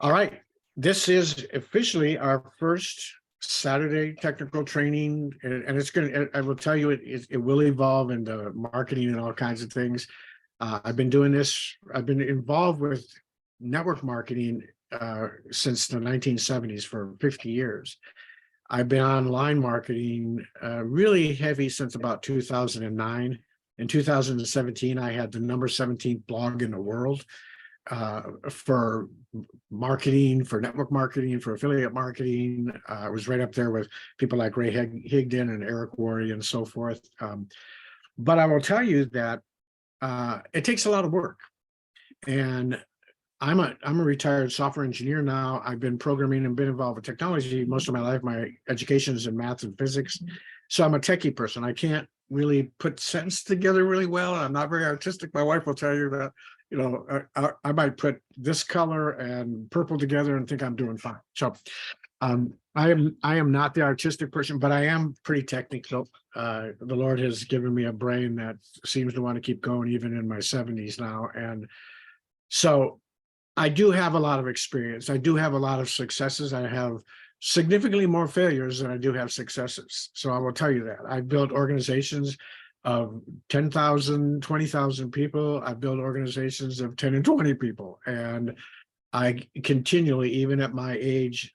All right. This is officially our first Saturday technical training, and it's going to, I will tell you, it will evolve into marketing and all kinds of things. I've been doing this, I've been involved with network marketing since the 1970s for 50 years. I've been online marketing really heavy since about 2009. In 2017, I had the number 17th blog in the world for marketing, for network marketing, for affiliate marketing. I was right up there with people like Ray Higdon and Eric Worre and so forth. But I will tell you that it takes a lot of work. And I'm a retired software engineer now. I've been programming and been involved with technology most of my life. My education is in math and physics. So I'm a techie person. I can't really put sentences together really well. I'm not very artistic. My wife will tell you that, you know, I might put this color and purple together and think I'm doing fine. So I am not the artistic person, but I am pretty technical. The Lord has given me a brain that seems to want to keep going even in my 70s now. And so I do have a lot of experience. I do have a lot of successes. I have significantly more failures than I do have successes. So I will tell you that. I've built organizations of 10,000, 20,000 people. I've built organizations of 10 and 20 people. And I continually, even at my age,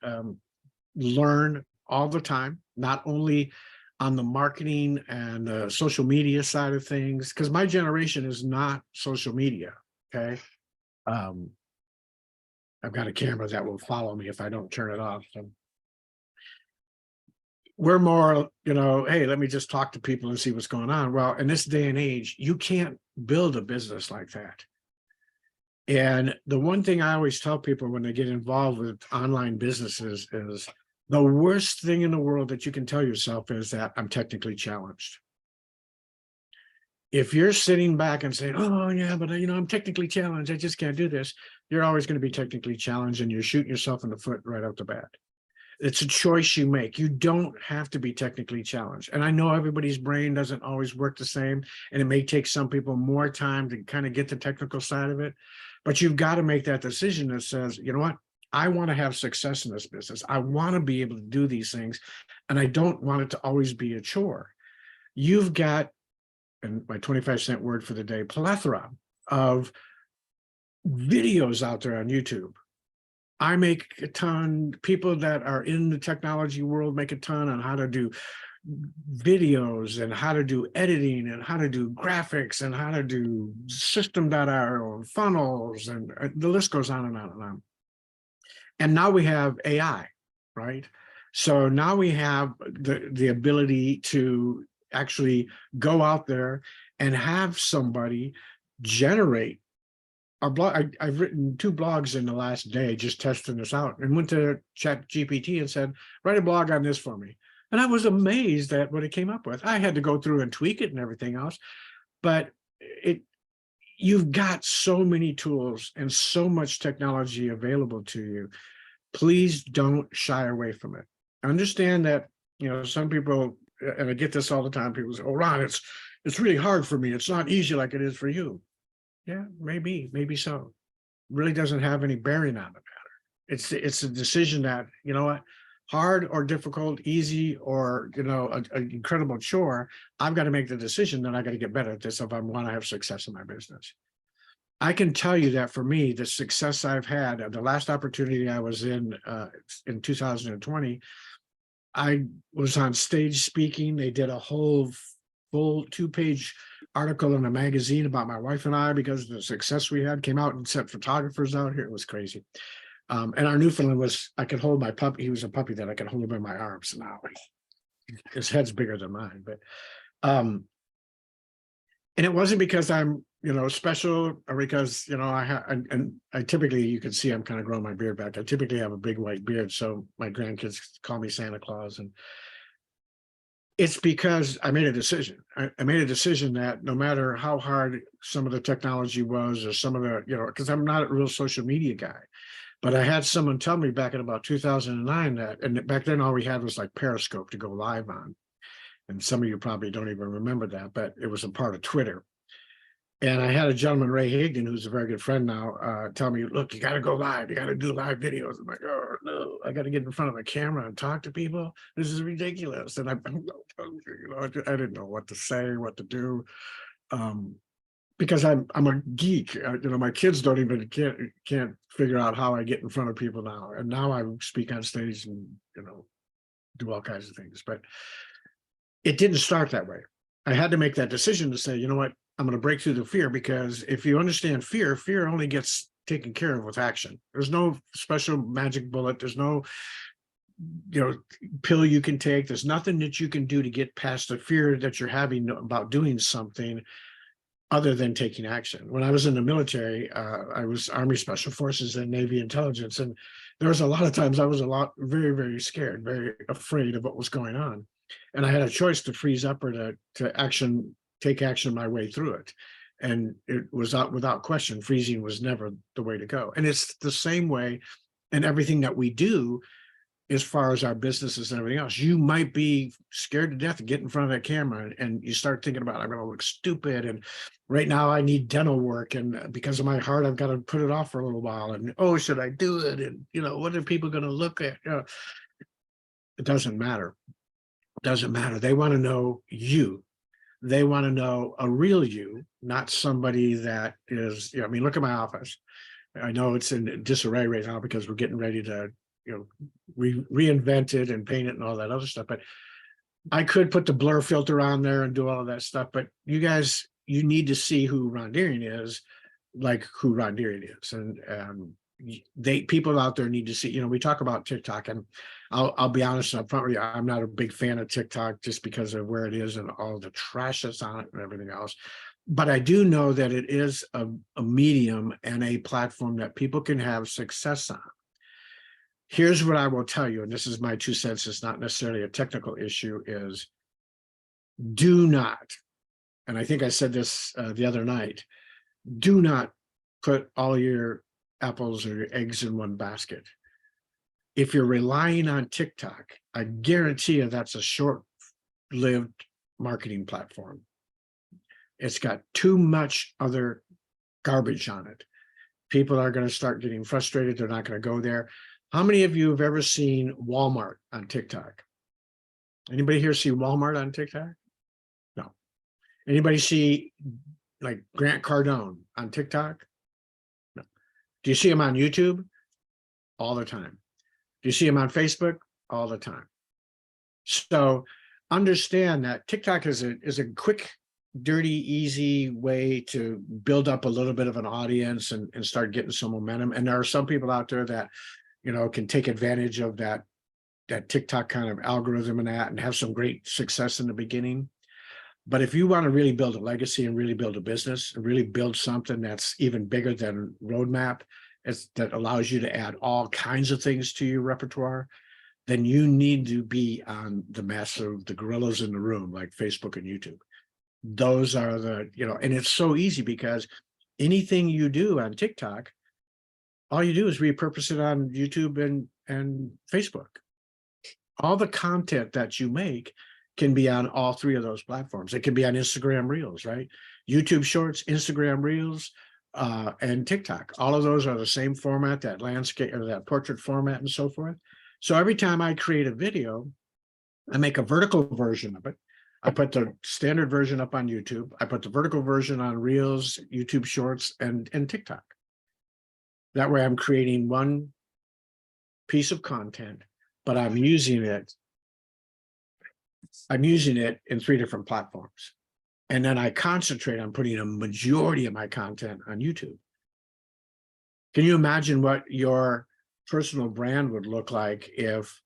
learn all the time, not only on the marketing and social media side of things, because my generation is not social media, okay? I've got a camera that will follow me if I don't turn it off. So we're more, you know, hey, let me just talk to people and see what's going on. Well, in this day and age, you can't build a business like that. And the one thing I always tell people when they get involved with online businesses is the worst thing in the world that you can tell yourself is that I'm technically challenged. If you're sitting back and saying, oh yeah, but you know, I'm technically challenged, I just can't do this, you're always going to be technically challenged and you're shooting yourself in the foot right off the bat. It's a choice you make. You don't have to be technically challenged. And I know everybody's brain doesn't always work the same, and it may take some people more time to kind of get the technical side of it, but you've got to make that decision that says, you know what, I want to have success in this business. I want to be able to do these things, and I don't want it to always be a chore. You've got, and my 25-cent word for the day, plethora of videos out there on YouTube. I make a ton, people that are in the technology world make a ton on how to do videos and how to do editing and how to do graphics and how to do system.io funnels, and the list goes on and on and on. And now we have AI, right? So now we have the ability to actually go out there and have somebody generate our blog. I've written 2 blogs in the last day just testing this out, and went to ChatGPT and said, write a blog on this for me. And I was amazed at what it came up with. I had to go through and tweak it and everything else, but you've got so many tools and so much technology available to you. Please don't shy away from it. Understand that, you know, some people, and I get this all the time, people say, oh, Ron, it's really hard for me. It's not easy like it is for you. Yeah, maybe so. Really doesn't have any bearing on the matter. It's a decision that, you know what, hard or difficult, easy or, you know, an incredible chore, I've got to make the decision that I got to get better at this if I want to have success in my business. I can tell you that for me, the success I've had, the last opportunity I was in 2020, I was on stage speaking. They did a whole full 2-page article in a magazine about my wife and I because of the success we had. Came out and sent photographers out here. It was crazy. And our Newfoundland was, I could hold my puppy. He was a puppy that I could hold him in my arms now. His head's bigger than mine, but and it wasn't because I'm, you know, special, or because, you know, and I typically, you can see I'm kind of growing my beard back. I typically have a big white beard, so my grandkids call me Santa Claus. And it's because I made a decision. I made a decision that no matter how hard some of the technology was, or some of the, you know, because I'm not a real social media guy, but I had someone tell me back in about 2009 that, and back then all we had was like Periscope to go live on. And some of you probably don't even remember that, but it was a part of Twitter. And I had a gentleman, Ray Higdon, who's a very good friend now, tell me, look, you got to go live. You got to do live videos. I'm like, oh, no, I got to get in front of a camera and talk to people. This is ridiculous. And I didn't know what to say, what to do. Because I'm a geek. My kids don't even can't figure out how I get in front of people now. And now I speak on stage and, do all kinds of things. But it didn't start that way. I had to make that decision to say, you know what, I'm going to break through the fear, because if you understand fear, fear only gets taken care of with action. There's no special magic bullet. There's no, pill you can take. There's nothing that you can do to get past the fear that you're having about doing something other than taking action. When I was in the military, I was Army Special Forces and Navy Intelligence. And there was a lot of times I was very, very scared, very afraid of what was going on. And I had a choice to freeze up or to take action my way through it. And it was without question, freezing was never the way to go. And it's the same way in everything that we do as far as our businesses and everything else. You might be scared to death to get in front of that camera, and you start thinking about, I'm going to look stupid. And right now I need dental work. And because of my heart, I've got to put it off for a little while. And, oh, should I do it? And, what are people going to look at? It doesn't matter. It doesn't matter. They want to know you. They want to know a real you, not somebody that is, look at my office. I know it's in disarray right now because we're getting ready to, reinvent it and paint it and all that other stuff. But I could put the blur filter on there and do all of that stuff. But you guys, you need to see who Ron Deering is, like who Ron Deering is. And people out there need to see, we talk about TikTok, and I'll be honest up front with you, I'm not a big fan of TikTok just because of where it is and all the trash that's on it and everything else. But I do know that it is a medium and a platform that people can have success on. Here's what I will tell you, and this is my 2 cents, it's not necessarily a technical issue, is do not, and I think I said this the other night, do not put all your apples or your eggs in one basket. If you're relying on TikTok, I guarantee you that's a short-lived marketing platform. It's got too much other garbage on it. People are going to start getting frustrated. They're not going to go there. How many of you have ever seen Walmart on TikTok? Anybody here see Walmart on TikTok? No. Anybody see like Grant Cardone on TikTok? No. Do you see him on YouTube? All the time. Do you see him on Facebook? All the time. So understand that TikTok is a quick, dirty, easy way to build up a little bit of an audience and start getting some momentum. And there are some people out there that, can take advantage of that TikTok kind of algorithm and have some great success in the beginning. But if you want to really build a legacy and really build a business and really build something that's even bigger than Roadmap, that allows you to add all kinds of things to your repertoire, then you need to be on the gorillas in the room, like Facebook and YouTube. Those are the, and it's so easy because anything you do on TikTok, all you do is repurpose it on YouTube and Facebook. All the content that you make can be on all 3 of those platforms. It can be on Instagram Reels, right? YouTube Shorts, Instagram Reels, and TikTok. All of those are the same format, that landscape or that portrait format and so forth. So every time I create a video, I make a vertical version of it. I put the standard version up on YouTube. I put the vertical version on Reels, YouTube Shorts, and TikTok. That way I'm creating one piece of content, but I'm using it in 3 different platforms. And then I concentrate on putting a majority of my content on YouTube. Can you imagine what your personal brand would look like if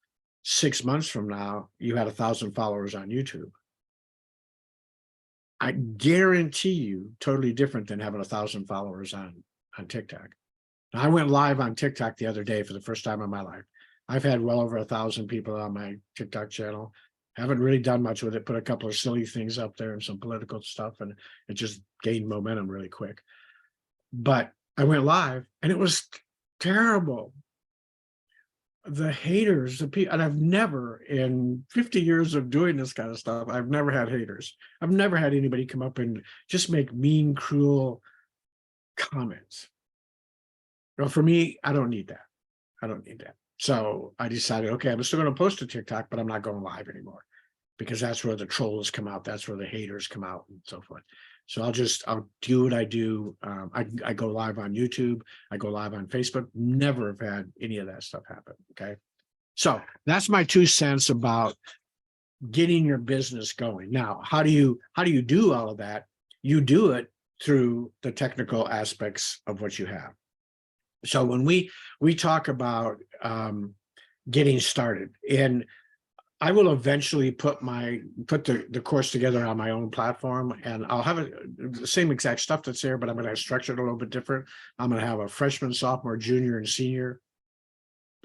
6 months from now you had 1,000 followers on YouTube? I guarantee you totally different than having 1,000 followers on TikTok. Now, I went live on TikTok the other day for the first time in my life. I've had well over 1,000 people on my TikTok channel. Haven't really done much with it, put a couple of silly things up there and some political stuff, and it just gained momentum really quick. But I went live and it was terrible. the haters, the people, and I've never, in 50 years of doing this kind of stuff, I've never had haters. I've never had anybody come up and just make mean, cruel comments. Well, for me, I don't need that. I don't need that. So I decided, okay, I'm still going to post to TikTok, but I'm not going live anymore, because that's where the trolls come out. That's where the haters come out and so forth. So I'll do what I do. I go live on YouTube. I go live on Facebook. Never have had any of that stuff happen. Okay. So that's my 2 cents about getting your business going. Now, how do you do all of that? You do it through the technical aspects of what you have. So when we talk about getting started, and I will eventually put the course together on my own platform, and I'll have the same exact stuff that's there, but I'm going to structure it a little bit different. I'm going to have a freshman, sophomore, junior, and senior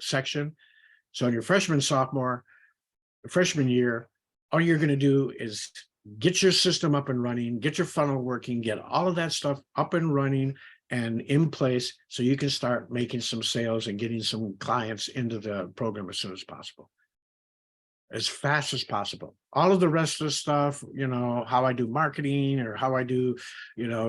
section. So in your freshman year, all you're going to do is get your system up and running, get your funnel working, get all of that stuff up and running and in place, so you can start making some sales and getting some clients into the program as soon as possible, as fast as possible. All of the rest of the stuff, how I do marketing, or how I do,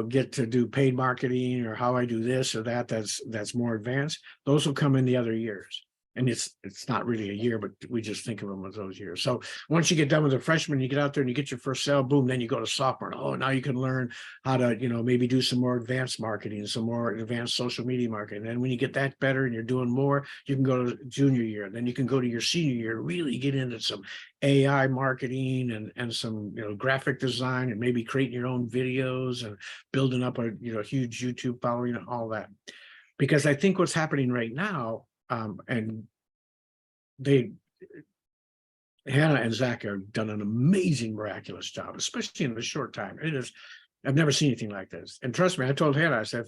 get to do paid marketing, or how I do this or that, that's more advanced. Those will come in the other years. And it's not really a year, but we just think of them as those years. So once you get done with the freshman, you get out there and you get your first sale, boom, then you go to sophomore. Oh, now you can learn how to, maybe do some more advanced marketing, some more advanced social media marketing. And when you get that better and you're doing more, you can go to junior year. Then you can go to your senior year, really get into some AI marketing and some, graphic design, and maybe creating your own videos and building up a, huge YouTube following and all that. Because I think what's happening right now, and Hannah and Zach have done an amazing, miraculous job, especially in a short time. I've never seen anything like this. And trust me, I told Hannah, I said,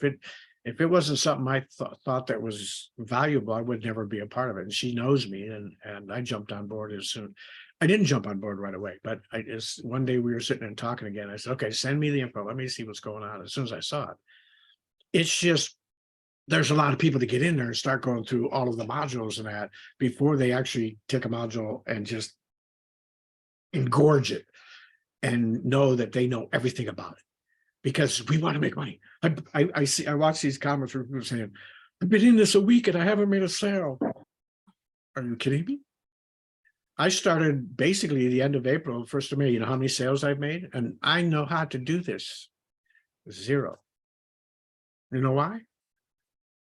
if it wasn't something I thought that was valuable, I would never be a part of it. And she knows me, and I jumped on board as soon. I didn't jump on board right away, but one day we were sitting and talking again. I said, okay, send me the info. Let me see what's going on. As soon as I saw it, it's just, there's a lot of people to get in there and start going through all of the modules and that before they actually take a module and just engorge it and know that they know everything about it, because we want to make money. I watch these comments where people saying, I've been in this a week and I haven't made a sale. Are you kidding me? I started basically the end of April, 1st of May. You know how many sales I've made? And I know how to do this. 0. You know why?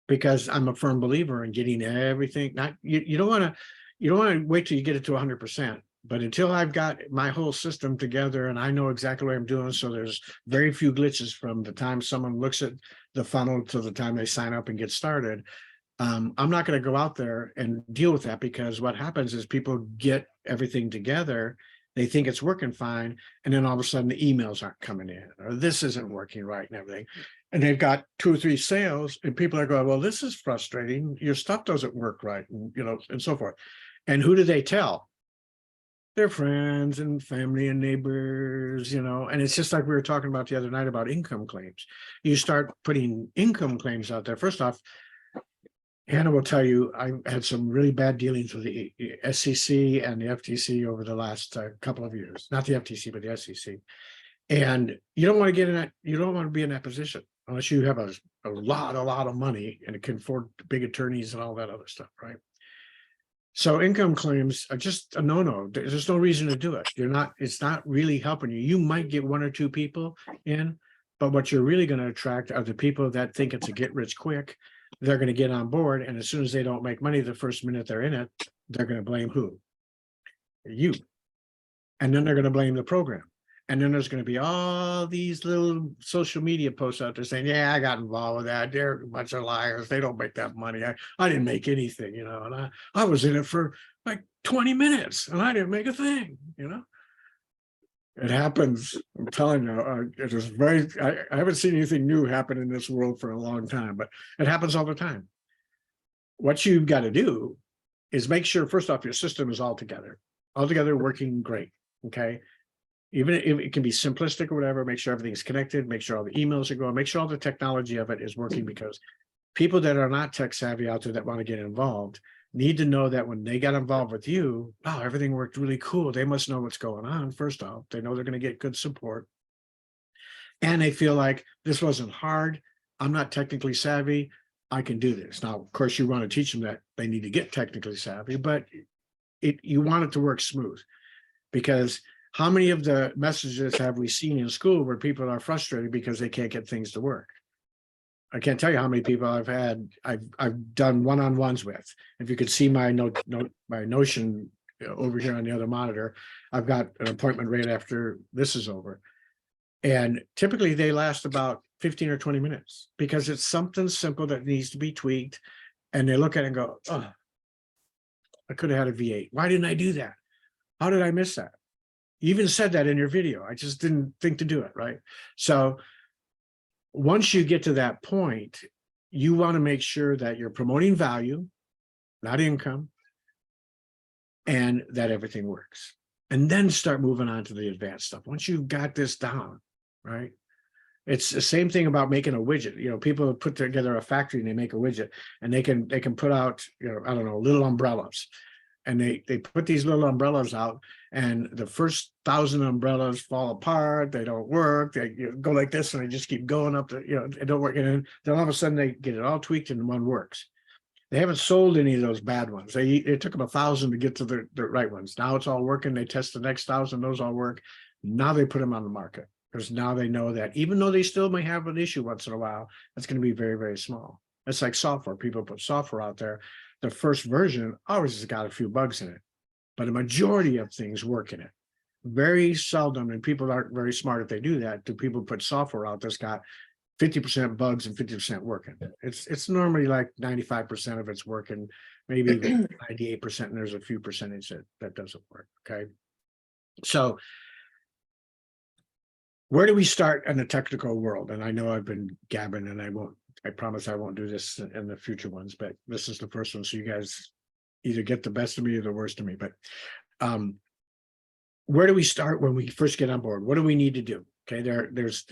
Because I'm a firm believer in getting everything. You don't want to wait till you get it to 100%. But until I've got my whole system together and I know exactly what I'm doing, so there's very few glitches from the time someone looks at the funnel to the time they sign up and get started, I'm not going to go out there and deal with that, because what happens is people get everything together, they think it's working fine, and then all of a sudden the emails aren't coming in, or this isn't working right and everything. And they've got 2 or 3 sales, and people are going, well, this is frustrating. Your stuff doesn't work right, and, and so forth. And who do they tell? Their friends and family and neighbors, and it's just like we were talking about the other night about income claims. You start putting income claims out there. First off, Hannah will tell you, I had some really bad dealings with the SEC and the FTC over the last couple of years. Not the FTC, but the SEC. And you don't want to get in that. You don't want to be in that position unless you have a lot of money and can afford big attorneys and all that other stuff, right? So income claims are just a no-no. There's no reason to do it. It's not really helping you. You might get 1 or 2 people in, but what you're really going to attract are the people that think it's a get rich quick. They're going to get on board, and as soon as they don't make money the first minute they're in it, they're going to blame who? You. And then they're going to blame the program. And then there's going to be all these little social media posts out there saying, yeah, I got involved with that. They're a bunch of liars. They don't make that money. I didn't make anything, and I was in it for like 20 minutes and I didn't make a thing, It happens. I'm telling you, it is I haven't seen anything new happen in this world for a long time, but it happens all the time. What you've got to do is make sure, first off, your system is all together working great. Okay. Even if it can be simplistic or whatever, make sure everything's connected, make sure all the emails are going, make sure all the technology of it is working, because people that are not tech savvy out there that want to get involved, need to know that when they got involved with you, wow, everything worked really cool. They must know what's going on. First off, they know they're going to get good support. And they feel like this wasn't hard. I'm not technically savvy. I can do this. Now, of course, you want to teach them that they need to get technically savvy, but you want it to work smooth, because how many of the messages have we seen in school where people are frustrated because they can't get things to work? I can't tell you how many people I've done one-on-ones with. If you could see my my Notion over here on the other monitor, I've got an appointment right after this is over. And typically they last about 15 or 20 minutes because it's something simple that needs to be tweaked. And they look at it and go, oh, I could have had a V8. Why didn't I do that? How did I miss that? You even said that in your video. I just didn't think to do it, right? So once you get to that point, you want to make sure that you're promoting value, not income, and that everything works. And then start moving on to the advanced stuff. Once you've got this down, right? It's the same thing about making a widget. You know, people put together a factory and they make a widget, and they can put out, you know, I don't know, little umbrellas. And they put these little umbrellas out, and the first 1,000 umbrellas fall apart. They don't work. They go like this, and they just keep going up to, you know, they don't work. And then all of a sudden they get it all tweaked and one works. They haven't sold any of those bad ones. It took them 1,000 to get to the right ones. Now it's all working. They test the next 1,000. Those all work. Now they put them on the market, because now they know that even though they still may have an issue once in a while, it's going to be very, very small. It's like software. People put software out there. The first version always has got a few bugs in it, but a majority of things work in it. Very seldom, and people aren't very smart if they do that, do people put software out that's got 50% bugs and 50% working. It's normally like 95% of it's working, maybe even 98%, and there's a few percentage that doesn't work. Okay. So where do we start in the technical world? And I know I've been gabbing, and I promise I won't do this in the future ones, but this is the first one. So you guys either get the best of me or the worst of me. But where do we start when we first get on board? What do we need to do? Okay, there's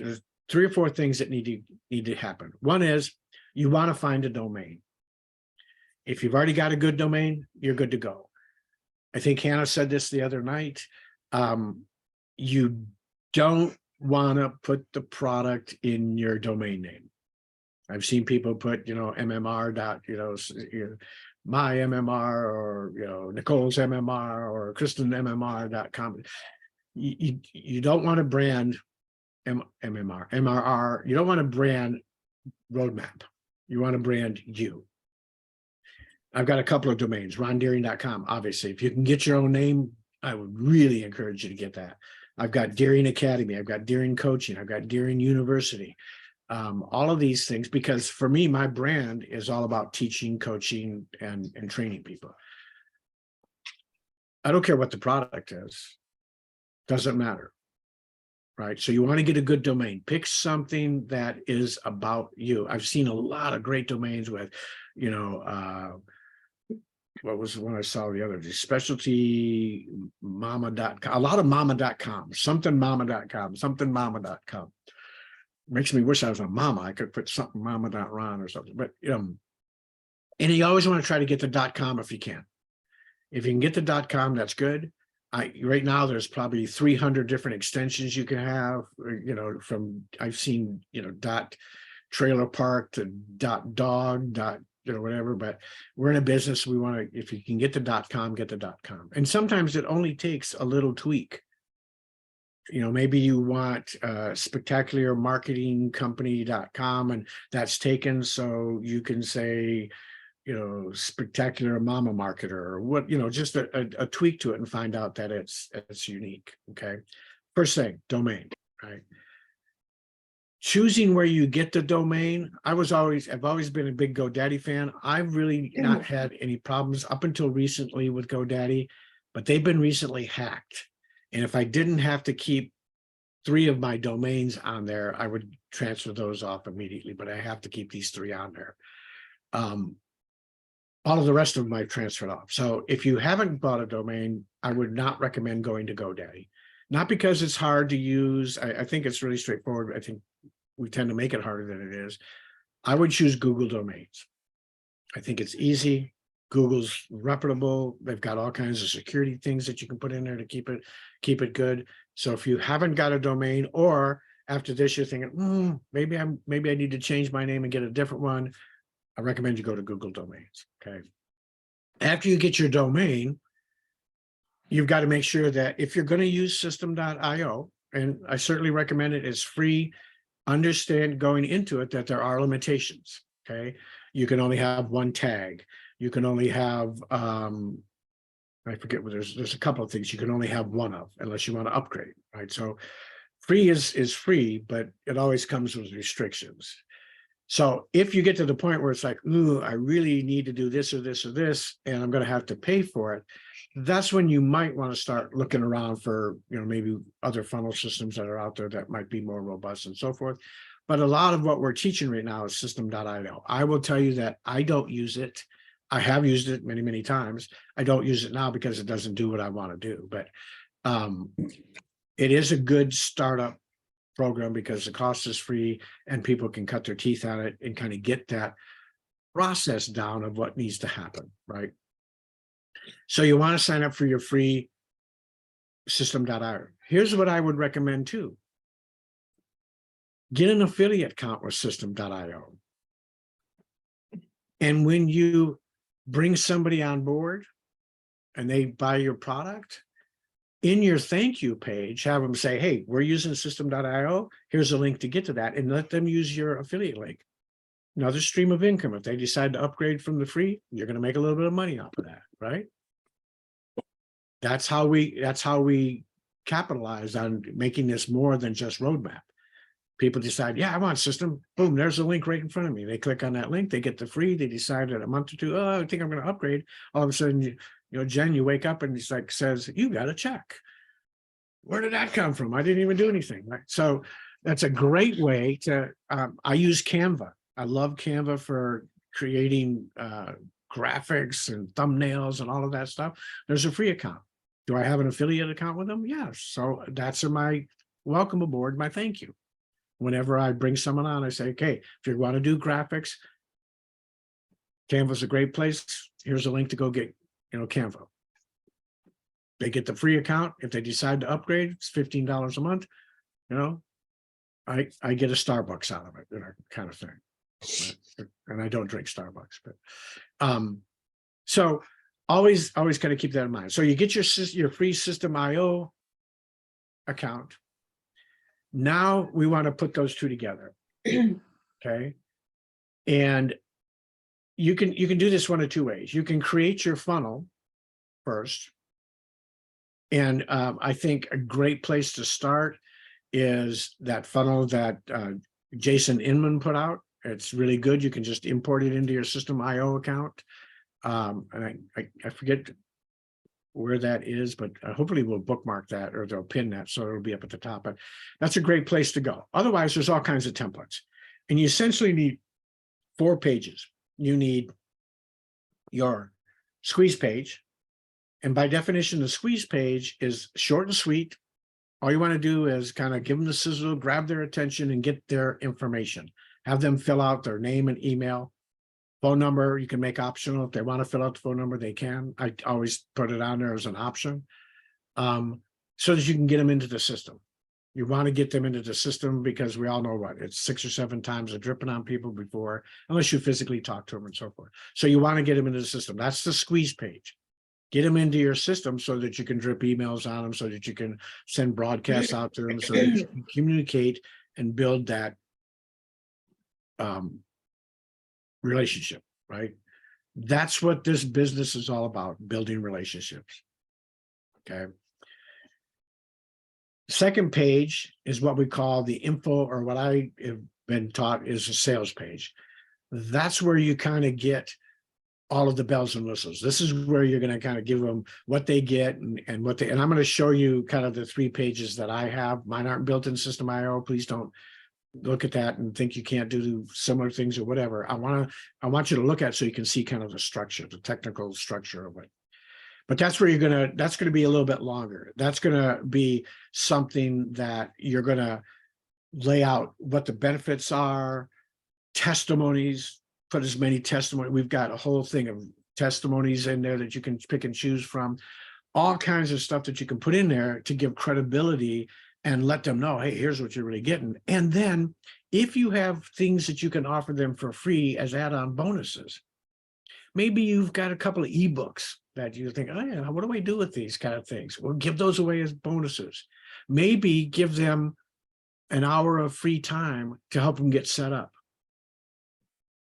3 or 4 things that need to happen. One is you want to find a domain. If you've already got a good domain, you're good to go. I think Hannah said this the other night. You don't want to put the product in your domain name. I've seen people put, you know, MMR dot, you know, my MMR, or, you know, Nicole's MMR, or Kristen MMR.com. You don't want to brand MRR. You don't want to brand roadmap. You want to brand you. I've got a couple of domains, rondeering.com. Obviously, if you can get your own name, I would really encourage you to get that. I've got Deering Academy. I've got Deering Coaching. I've got Deering University. All of these things, because for me, my brand is all about teaching, coaching, and training people. I don't care what the product is. Doesn't matter. Right. So you want to get a good domain. Pick something that is about you. I've seen a lot of great domains with, you know, what was the one I saw the other day? Specialty mama.com. A lot of mama.com, something mama.com, something mama.com. Makes me wish I was a mama. I could put something mama.ron or something. But and you always want to try to get the .com if you can. If you can get the .com, that's good. Right now there's probably 300 different extensions you can have, you know, from I've seen, you know, .trailer park to .dog, you know, whatever. But we're in a business, we want to, if you can get the .com, get the .com. And sometimes it only takes a little tweak. You know, maybe you want spectacularmarketingcompany.com, and that's taken, so you can say, you know, spectacular mama marketer, or what, you know, just a tweak to it and find out that it's unique. Okay. First thing, domain, right? Choosing where you get the domain. I've always been a big GoDaddy fan. I've really not had any problems up until recently with GoDaddy, but they've been recently hacked. And if I didn't have to keep 3 of my domains on there, I would transfer those off immediately, but I have to keep these 3 on there. All of the rest of them I've transferred off. So if you haven't bought a domain, I would not recommend going to GoDaddy. Not because it's hard to use. I think it's really straightforward. I think we tend to make it harder than it is. I would choose Google Domains. I think it's easy. Google's reputable. They've got all kinds of security things that you can put in there to keep it good. So if you haven't got a domain, or after this you're thinking, maybe I need to change my name and get a different one, I recommend you go to Google Domains. Okay. After you get your domain, you've got to make sure that if you're going to use system.io, and I certainly recommend it, it's free, understand going into it that there are limitations. Okay. You can only have one tag. You can only have, I forget what, there's a couple of things you can only have one of, unless you want to upgrade, right? So free is free, but it always comes with restrictions. So if you get to the point where it's like, ooh, I really need to do this or this or this, and I'm going to have to pay for it, that's when you might want to start looking around for, maybe other funnel systems that are out there that might be more robust and so forth. But a lot of what we're teaching right now is system.io. I will tell you that I don't use it. I have used it many, many times. I don't use it now because it doesn't do what I want to do. But it is a good startup program because the cost is free and people can cut their teeth on it and kind of get that process down of what needs to happen, right? So you want to sign up for your free system.io. Here's what I would recommend too. Get an affiliate account with system.io. And when you bring somebody on board and they buy your product, in your thank you page, have them say, hey, we're using system.io. Here's a link to get to that, and let them use your affiliate link. Another stream of income. If they decide to upgrade from the free, you're going to make a little bit of money off of that, right? That's how we capitalize on making this more than just roadmap. People decide, yeah, I want system. Boom, there's a link right in front of me. They click on that link, they get the free. They decide in a month or two, oh, I think I'm going to upgrade. All of a sudden, Jen, you wake up and it's like says, you got a check. Where did that come from? I didn't even do anything, right? So that's a great way to, I use Canva. I love Canva for creating graphics and thumbnails and all of that stuff. There's a free account. Do I have an affiliate account with them? Yes. So that's my welcome aboard, my thank you. Whenever I bring someone on, I say, okay, if you want to do graphics, Canva's a great place. Here's a link to go get, Canva. They get the free account. If they decide to upgrade, it's $15 a month. I get a Starbucks out of it, kind of thing. And I don't drink Starbucks, but so always kind of keep that in mind. So you get your free System.io account. Now we want to put those two together. Okay. And you can do this one of two ways. You can create your funnel first. And I think a great place to start is that funnel that Jason Inman put out. It's really good. You can just import it into your System.io account. And I forget where that is, but hopefully we'll bookmark that, or they'll pin that so it'll be up at the top. But that's a great place to go. Otherwise, there's all kinds of templates. And you essentially need 4 pages. You need your squeeze page. And by definition, the squeeze page is short and sweet. All you want to do is kind of give them the sizzle, grab their attention, and get their information. Have them fill out their name and email. Phone number, you can make optional. If they want to fill out the phone number, they can. I always put it on there as an option, so that you can get them into the system. You want to get them into the system because we all know what, it's 6 or 7 times of dripping on people before, unless you physically talk to them and so forth. So you want to get them into the system. That's the squeeze page. Get them into your system so that you can drip emails on them, so that you can send broadcasts out to them, so that you can communicate and build that relationship, right? That's what this business is all about, building relationships. Okay. Second page is what we call the info, or what I have been taught is a sales page. That's where you kind of get all of the bells and whistles. This is where you're going to kind of give them what they get and what they, and I'm going to show you kind of the 3 pages that I have. Mine aren't built in System.io. Please don't look at that and think you can't do similar things or whatever. I want you to look at it so you can see kind of the structure, the technical structure of it. But that's where that's going to be a little bit longer. That's going to be something that you're going to lay out what the benefits are, testimonies, put as many testimonies. We've got a whole thing of testimonies in there that you can pick and choose from, all kinds of stuff that you can put in there to give credibility and let them know, hey, here's what you're really getting. And then if you have things that you can offer them for free as add-on bonuses, maybe you've got a couple of ebooks that you think, oh yeah, what do I do with these kind of things? Well, give those away as bonuses. Maybe give them an hour of free time to help them get set up.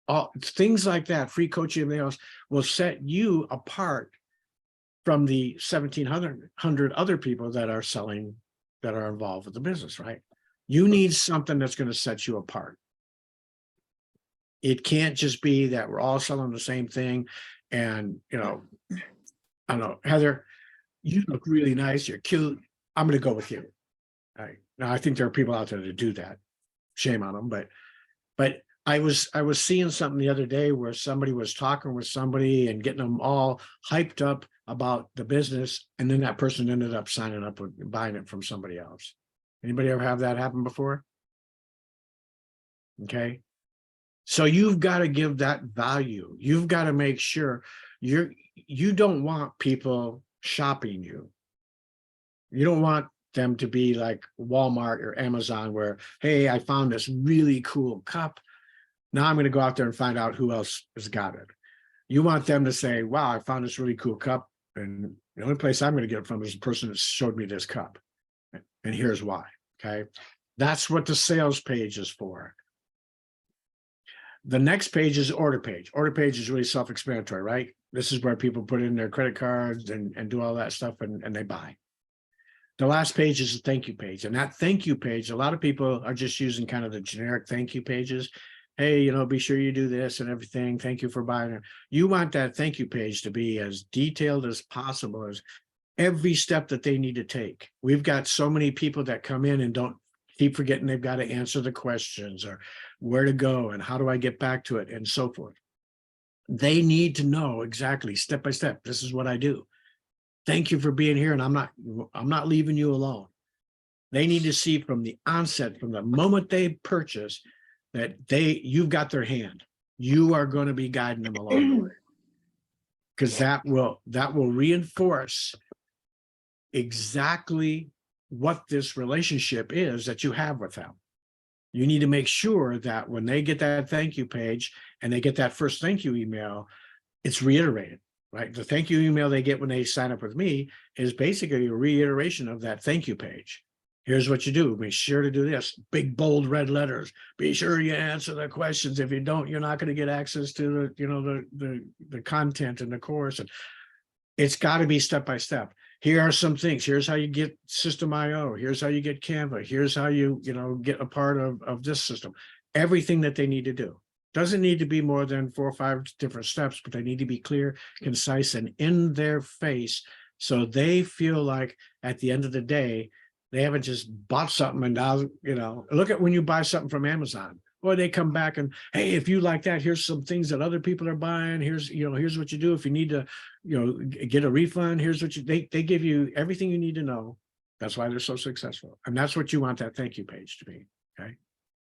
All things like that, free coaching and everything else will set you apart from the 1,700 other people that are selling, that are involved with the business, right? You need something that's going to set you apart. It can't just be that we're all selling the same thing. And, you know, I don't know, Heather, you look really nice. You're cute. I'm going to go with you. Right. Now, I think there are people out there that do that. Shame on them. But I was seeing something the other day where somebody was talking with somebody and getting them all hyped up about the business. And then that person ended up signing up with buying it from somebody else. Anybody ever have that happen before? Okay. So you've got to give that value. You've got to make sure you don't want people shopping you. You don't want them to be like Walmart or Amazon where, hey, I found this really cool cup. Now I'm going to go out there and find out who else has got it. You want them to say, wow, I found this really cool cup. And the only place I'm going to get it from is the person that showed me this cup. And here's why. Okay. That's what the sales page is for. The next page is order page. Order page is really self-explanatory, right? This is where people put in their credit cards and do all that stuff and they buy. The last page is the thank you page. And that thank you page, a lot of people are just using kind of the generic thank you pages. Hey, you know, be sure you do this and everything. Thank you for buying it. You want that thank you page to be as detailed as possible, as every step that they need to take. We've got so many people that come in and don't keep forgetting they've got to answer the questions or where to go and how do I get back to it and so forth. They need to know exactly step by step. This is what I do. Thank you for being here. And I'm not leaving you alone. They need to see from the onset, from the moment they purchase, that you've got their hand. You are going to be guiding them along the way. Because that will reinforce exactly what this relationship is that you have with them. You need to make sure that when they get that thank you page and they get that first thank you email, it's reiterated, right? The thank you email they get when they sign up with me is basically a reiteration of that thank you page. Here's what you do. Be sure to do this. Big, bold red letters. Be sure you answer the questions. If you don't, you're not going to get access to the, you know, the content in the course. And it's got to be step by step. Here are some things. Here's how you get System.io. Here's how you get Canva. Here's how you get a part of this system. Everything that they need to do. Doesn't need to be more than 4 or 5 different steps, but they need to be clear, concise, and in their face, so they feel like at the end of the day, they haven't just bought something and now, look at when you buy something from Amazon. Or they come back and, hey, if you like that, here's some things that other people are buying. Here's what you do. If you need to, get a refund, here's what they give you everything you need to know. That's why they're so successful. And that's what you want that thank you page to be. Okay.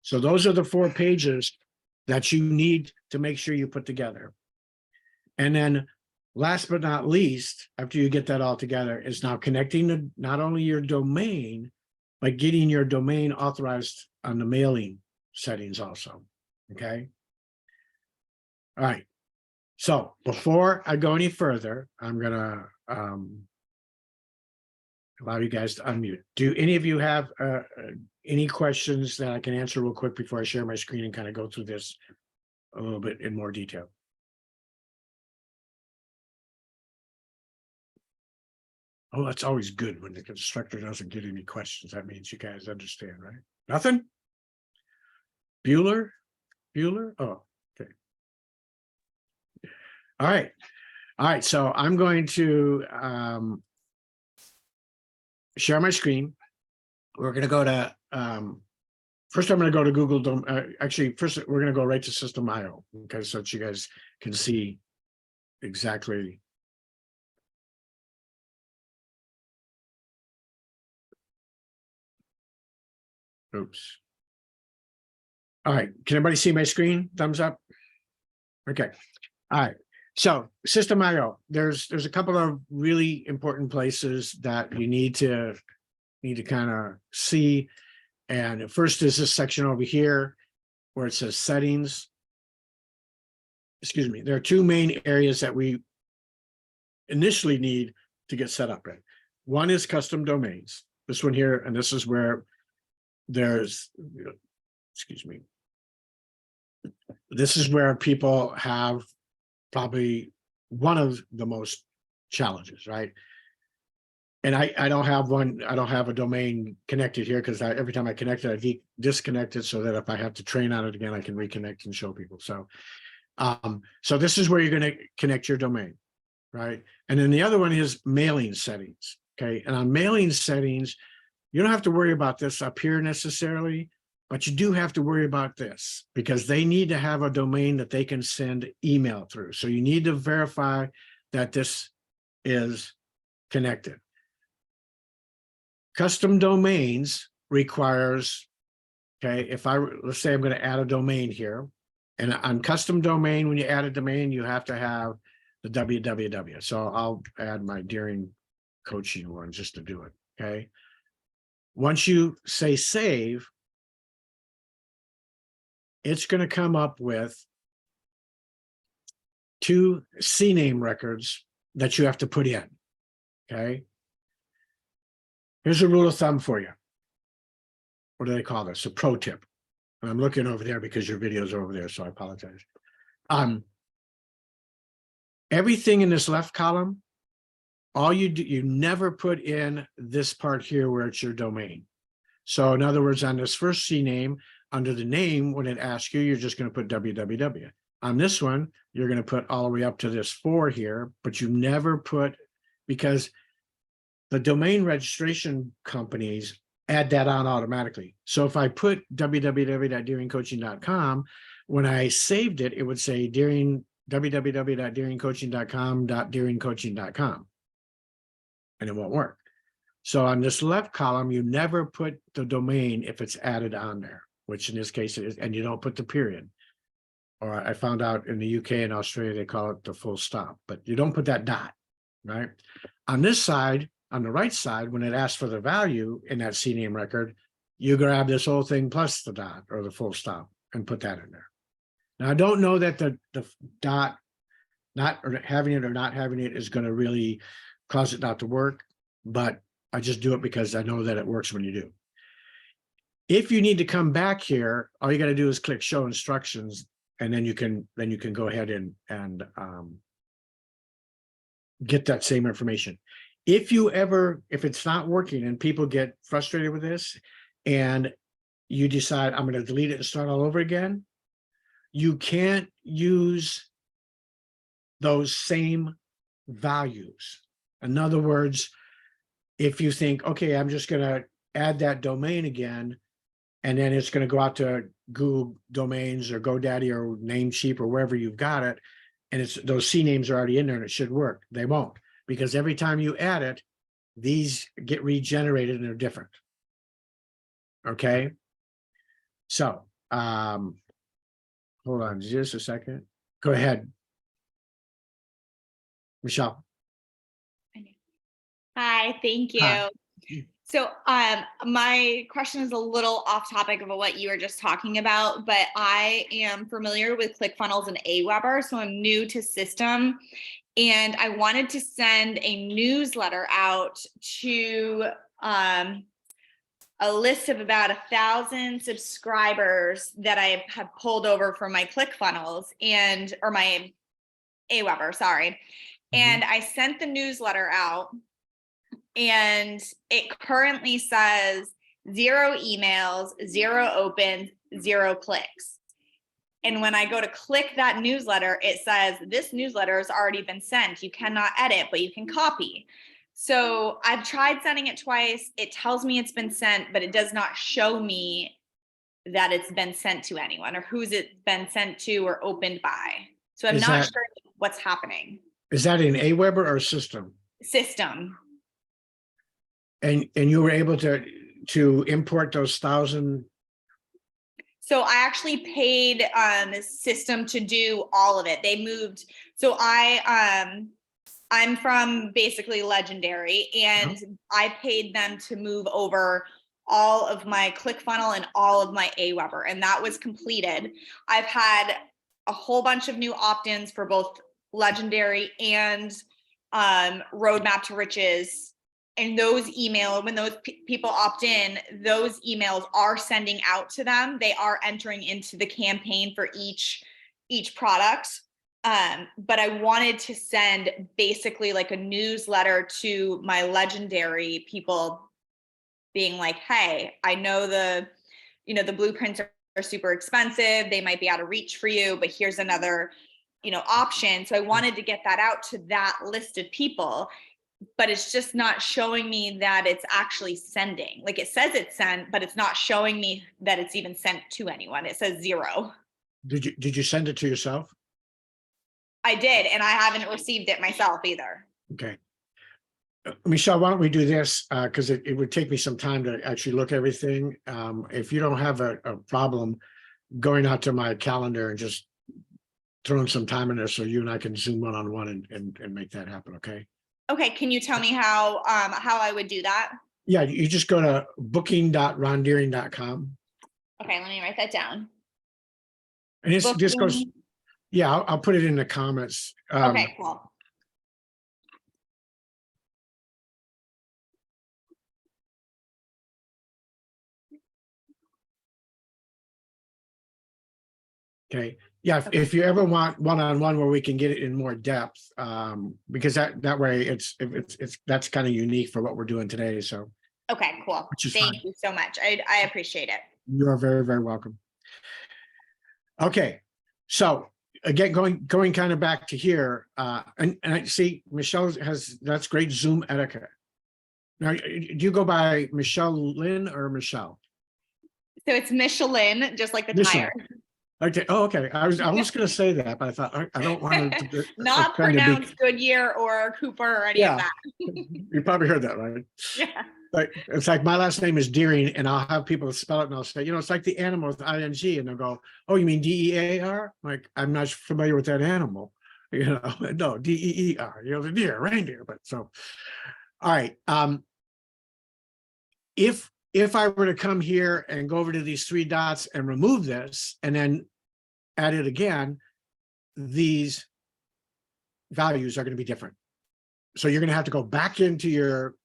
So those are the 4 pages that you need to make sure you put together. And then last but not least, after you get that all together, is now connecting not only your domain, but getting your domain authorized on the mailing settings also. Okay. All right. So before I go any further, I'm going to allow you guys to unmute. Do any of you have any questions that I can answer real quick before I share my screen and kind of go through this a little bit in more detail? Oh, that's always good when the instructor doesn't get any questions. That means you guys understand, right? Nothing? Bueller? Oh, okay. All right. All right. So I'm going to share my screen. We're going to go to, first I'm going to go to Google. Actually, first we're going to go right to System.io, okay, so that you guys can see exactly. Oops. All right. Can everybody see my screen? Thumbs up. Okay. All right. So System.io, there's a couple of really important places that you need to kind of see. And first is this section over here where it says settings. Excuse me. There are two main areas that we initially need to get set up in. One is custom domains. This one here, and this is where there's, excuse me. This is where people have probably one of the most challenges, right? And I don't have one, I don't have a domain connected here because every time I connect it, I disconnect it so that if I have to train on it again, I can reconnect and show people. So, so this is where you're going to connect your domain, right? And then the other one is mailing settings. Okay. And on mailing settings, you don't have to worry about this up here necessarily, but you do have to worry about this because they need to have a domain that they can send email through. So you need to verify that this is connected. Custom domains requires, okay, if let's say I'm going to add a domain here, and on custom domain, when you add a domain, you have to have the www. So I'll add my Deering coaching one just to do it, okay? Once you say save, it's going to come up with two CNAME records that you have to put in, okay? Here's a rule of thumb for you. What do they call this? A pro tip. And I'm looking over there because your videos are over there, so I apologize. Everything in this left column, all you do, you never put in this part here where it's your domain. So in other words, on this first CNAME, under the name, when it asks you, you're just going to put www. On this one, you're going to put all the way up to this 4 here, but you never put, because the domain registration companies add that on automatically. So if I put www.deeringcoaching.com, when I saved it, it would say www.deeringcoaching.com.deeringcoaching.com, and it won't work. So on this left column, you never put the domain if it's added on there, which in this case it is, and you don't put the period. Or I found out in the UK and Australia, they call it the full stop, but you don't put that dot, right? On this side, on the right side, when it asks for the value in that CNAME record, you grab this whole thing plus the dot or the full stop and put that in there. Now, I don't know that the dot, not having it or not having it is going to really cause it not to work, but I just do it because I know that it works when you do. If you need to come back here, all you got to do is click show instructions, and then you can go ahead and get that same information. If it's not working and people get frustrated with this and you decide I'm going to delete it and start all over again, you can't use those same values. In other words, if you think, okay, I'm just going to add that domain again, and then it's going to go out to Google Domains or GoDaddy or Namecheap or wherever you've got it, and it's those CNAMEs are already in there and it should work. They won't, because every time you add it, these get regenerated and they're different. Okay. So, hold on just a second. Go ahead, Michelle. Hi, thank you. Hi. So my question is a little off topic of what you were just talking about, but I am familiar with ClickFunnels and Aweber, so I'm new to System. And I wanted to send a newsletter out to a list of about 1,000 subscribers that I have pulled over from my ClickFunnels or my Aweber, sorry. Mm-hmm. And I sent the newsletter out, and it currently says 0 emails, 0 opens, 0 clicks. And when I go to click that newsletter, it says this newsletter has already been sent. You cannot edit, but you can copy. So I've tried sending it twice. It tells me it's been sent, but it does not show me that it's been sent to anyone or who's it been sent to or opened by. So I'm not sure what's happening. Is that in Aweber or System? System. And you were able to import those 1,000? So I actually paid System to do all of it. They moved. So I'm from basically Legendary, and I paid them to move over all of my ClickFunnels and all of my Aweber, and that was completed. I've had a whole bunch of new opt-ins for both Legendary and Roadmap to Riches. And those emails, when those people opt in, those emails are sending out to them. They are entering into the campaign for each product. But I wanted to send basically like a newsletter to my Legendary people being like, hey, I know the blueprints are super expensive. They might be out of reach for you, but here's another, option. So I wanted to get that out to that list of people, but it's just not showing me that it's actually sending. Like it says it's sent, but it's not showing me that it's even sent to anyone. It says 0. Did you send it to yourself? I did, and I haven't received it myself either. Okay. Michelle, why don't we do this? Because it would take me some time to actually look at everything. If you don't have a problem going out to my calendar and just throwing some time in there so you and I can Zoom one-on-one and make that happen, okay? Okay, can you tell me how I would do that? Yeah, you just go to booking.rondeering.com. Okay, let me write that down. And this goes, yeah, I'll put it in the comments. Okay, cool. Okay. Yeah, if you ever want one-on-one where we can get it in more depth, because that way that's kind of unique for what we're doing today. So okay, cool. Thank you so much. I appreciate it. You are very, very welcome. Okay, so again, going kind of back to here, and I see Michelle that's great Zoom etiquette. Now, do you go by Michelle Lynn or Michelle? So it's Michelin, just like the Michelin. tire. Okay. Oh, okay. I was going to say that, but I thought I don't want to not pronounce Goodyear or Cooper or any of that. You probably heard that, right? Yeah. But it's like my last name is Deering, and I'll have people spell it, and I'll say, it's like the animal with ing, and they'll go, "Oh, you mean DEAR?" Like, I'm not familiar with that animal, No, DEER. The deer, reindeer. But so, all right. If I were to come here and go over to these 3 dots and remove this and then add it again, these values are going to be different. So you're going to have to go back into your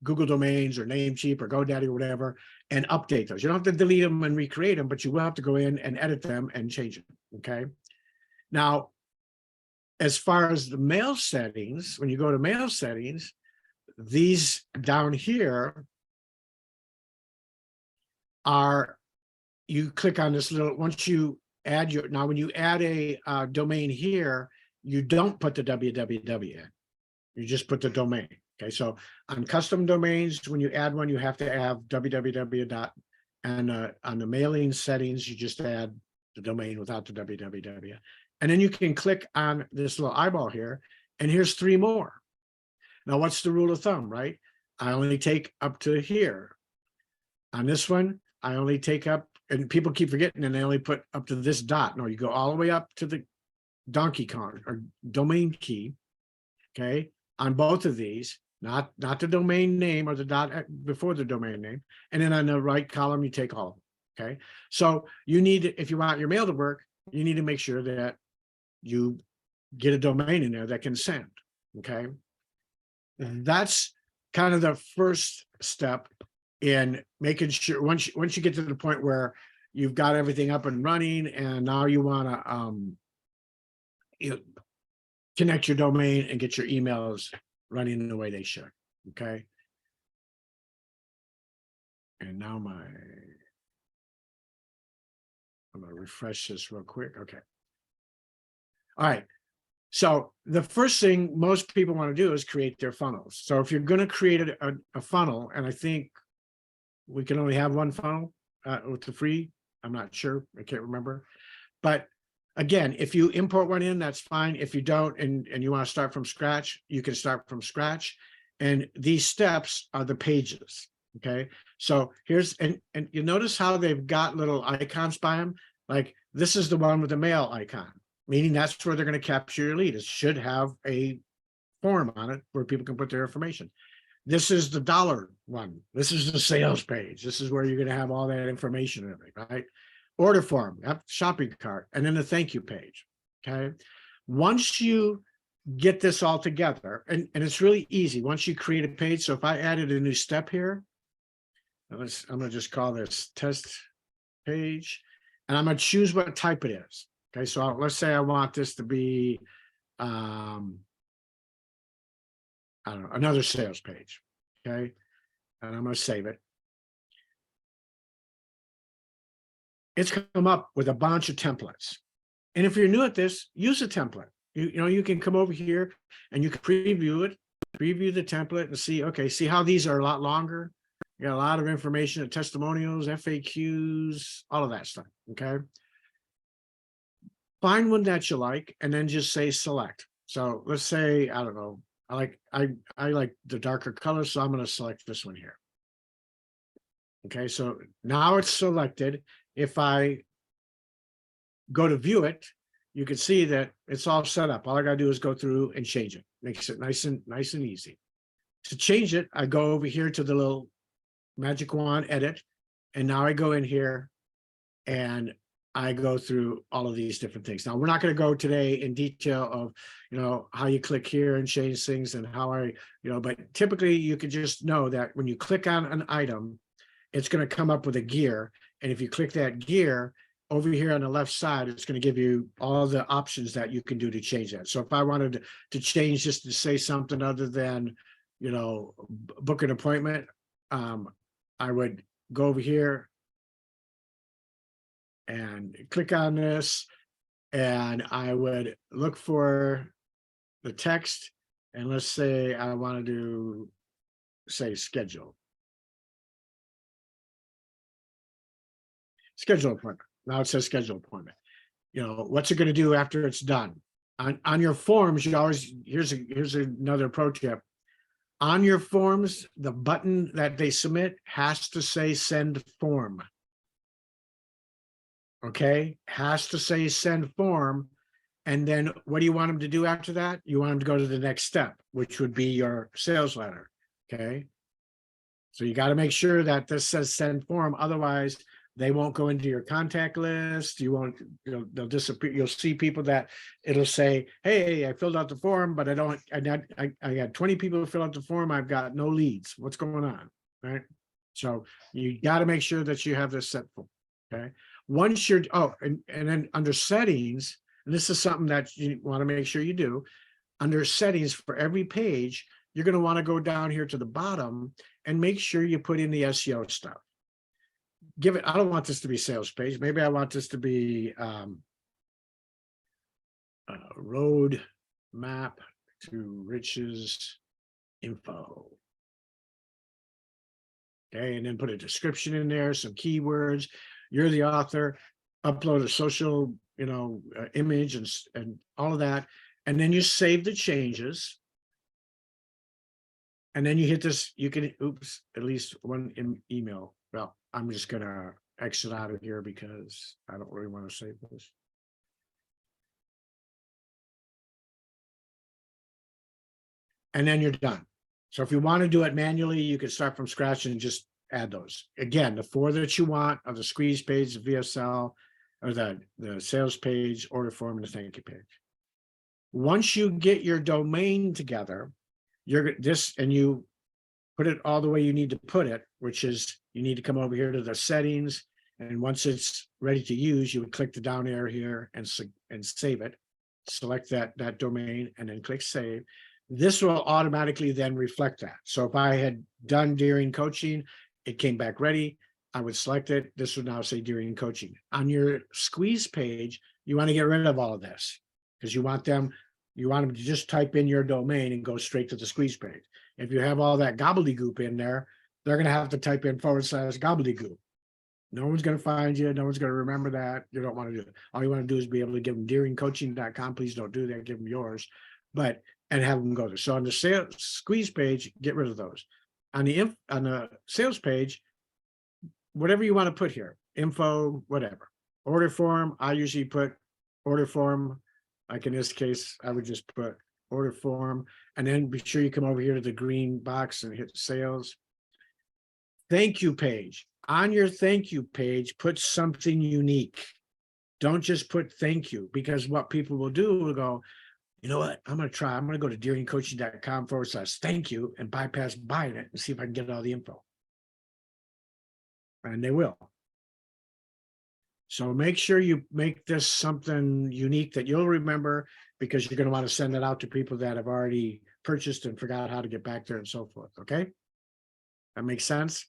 Google Domains or Namecheap or GoDaddy or whatever and update those. You don't have to delete them and recreate them, but you will have to go in and edit them and change them. Okay. Now, as far as the mail settings, when you go to mail settings, these down here are, you click on this little, once you add now when you add a domain here, you don't put the www in, you just put the domain. Okay, so on custom domains, when you add one, you have to have www. And on the mailing settings, you just add the domain without the www. And then you can click on this little eyeball here, and here's 3 more. Now, what's the rule of thumb, right? I only take up to here. On this one, I only take up, and people keep forgetting, and they only put up to this dot. No, you go all the way up to the Donkey Kong or domain key, okay, on both of these, not the domain name or the dot before the domain name. And then on the right column, you take all of them, okay? So you need, if you want your mail to work, you need to make sure that you get a domain in there that can send, okay? And that's kind of the first step in making sure, once you get to the point where you've got everything up and running, and now you want to connect your domain and get your emails running in the way they should. Okay. And now I'm gonna refresh this real quick. Okay. All right. So the first thing most people want to do is create their funnels. So if you're going to create a funnel, and I think we can only have one funnel with the free, I'm not sure, I can't remember. But again, if you import one in, that's fine. If you don't, and you want to start from scratch, you can start from scratch. And these steps are the pages. Okay, so here's, and you notice how they've got little icons by them, like this is the one with the mail icon, meaning that's where they're going to capture your lead. It should have a form on it where people can put their information. This is the dollar one. This is the sales page. This is where you're going to have all that information in it, right? Order form, yep, shopping cart, and then the thank you page. Okay, once you get this all together, and it's really easy once you create a page. So if I added a new step here, I'm going to just call this test page, and I'm going to choose what type it is. Okay, so let's say I want this to be, I don't know, another sales page. Okay, and I'm going to save it. It's come up with a bunch of templates. And if you're new at this, use a template. You know, you can come over here and you can preview it, preview the template and see, okay, see how these are a lot longer. You got a lot of information, testimonials, FAQs, all of that stuff. Okay. Find one that you like and then just say select. So let's say, I don't know, I like the darker color, so I'm going to select this one here. Okay, so now it's selected. If I go to view it, you can see that it's all set up. All I got to do is go through and change it. Makes it nice and easy. To change it, I go over here to the little magic wand, edit, and now I go in here and I go through all of these different things. Now, we're not going to go today in detail of, you know, how you click here and change things and how I, you know, but typically you could just know that when you click on an item, it's going to come up with a gear. And if you click that gear over here on the left side, it's going to give you all the options that you can do to change that. So if I wanted to change just to say something other than, you know, book an appointment, I would go over here and click on this, and I would look for the text, and let's say I want to do, say, schedule appointment. Now it says schedule appointment. You know, what's it going to do after it's done? On your forms, you always, here's another pro tip. On your forms, the button that they submit has to say send form. Okay, has to say send form. And then what do you want them to do after that? You want them to go to the next step, which would be your sales letter. Okay, so you got to make sure that this says send form. Otherwise, they won't go into your contact list. You won't, they'll disappear. You'll see people that it'll say, hey, I filled out the form, but I had 20 people fill out the form. I've got no leads. What's going on? Right. So you got to make sure that you have this set for. Okay. Once you're, and then under settings, and this is something that you want to make sure you do, under settings for every page, you're going to want to go down here to the bottom and make sure you put in the SEO stuff. Give it, I don't want this to be sales page. Maybe I want this to be road map to riches info. Okay, and then put a description in there, some keywords. You're the author, upload a social, image and all of that. And then you save the changes. And then you hit this, you can, at least one email. Well, I'm just going to exit out of here because I don't really want to save this. And then you're done. So if you want to do it manually, you can start from scratch and just add those. Again, the 4 that you want are the squeeze page, the VSL, or the sales page, order form, and the thank you page. Once you get your domain together, and you put it all the way you need to put it, which is you need to come over here to the settings, and once it's ready to use, you would click the down arrow here and save it. Select that domain and then click save. This will automatically then reflect that. So if I had done Deering Coaching, it came back ready, I would select it. This would now say Deering Coaching. On your squeeze page, you want to get rid of all of this because you want them to just type in your domain and go straight to the squeeze page. If you have all that gobbledygook in there, they're going to have to type in / gobbledygook. No one's going to find you. No one's going to remember that. You don't want to do it. All you want to do is be able to give them DeeringCoaching.com. Please don't do that. Give them yours, and have them go there. So on the sales squeeze page, get rid of those. on the sales page, whatever you want to put here, info, whatever. Order form, I usually put order form. Like in this case, I would just put order form, and then be sure you come over here to the green box and hit sales. Thank you page. On your thank you page, put something unique. Don't just put thank you, because what people will do will go, you know what, I'm going to go to deeringcoaching.com/thank you and bypass buying it and see if I can get all the info. And they will. So make sure you make this something unique that you'll remember, because you're going to want to send it out to people that have already purchased and forgot how to get back there and so forth. Okay. That makes sense.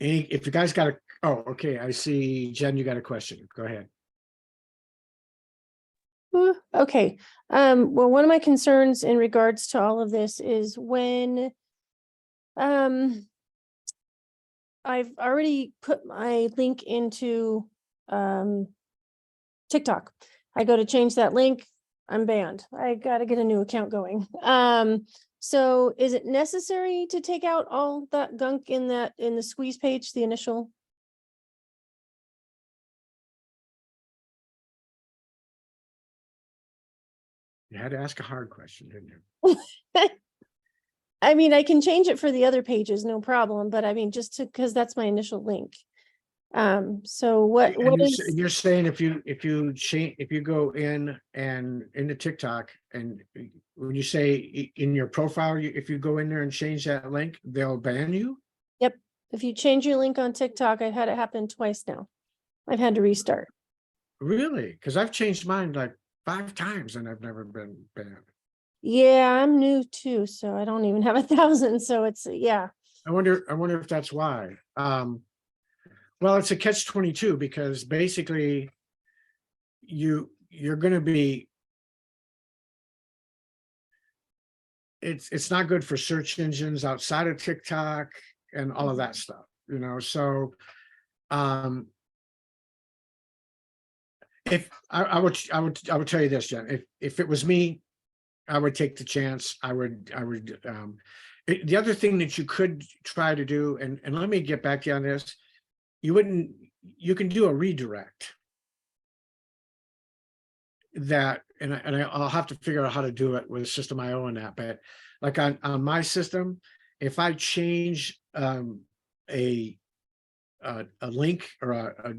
If you guys got oh, okay. I see, Jen, you got a question. Go ahead. Okay. Well, one of my concerns in regards to all of this is when I've already put my link into TikTok. I go to change that link, I'm banned. I got to get a new account going. So is it necessary to take out all that gunk in the squeeze page, the initial? You had to ask a hard question, didn't you? I mean, I can change it for the other pages, no problem, but I mean, just because that's my initial link. So what You're saying if you change, if you go in and into TikTok, and when you say in your profile, if you go in there and change that link, they'll ban you? Yep. If you change your link on TikTok, I've had it happen twice now. I've had to restart. Really? Because I've changed mine like 5 times and I've never been banned. Yeah, I'm new too, so I don't even have 1,000. So it's yeah. I wonder if that's why. Well, it's a catch-22, because basically you're going to be, it's not good for search engines outside of TikTok and all of that stuff, you know. So if I would tell you this, Jen, if it was me, I would take the chance. I would the other thing that you could try to do, and let me get back to you on this, you can do a redirect that, and I'll have to figure out how to do it with System IO and that, but like on my system, if I change a link or a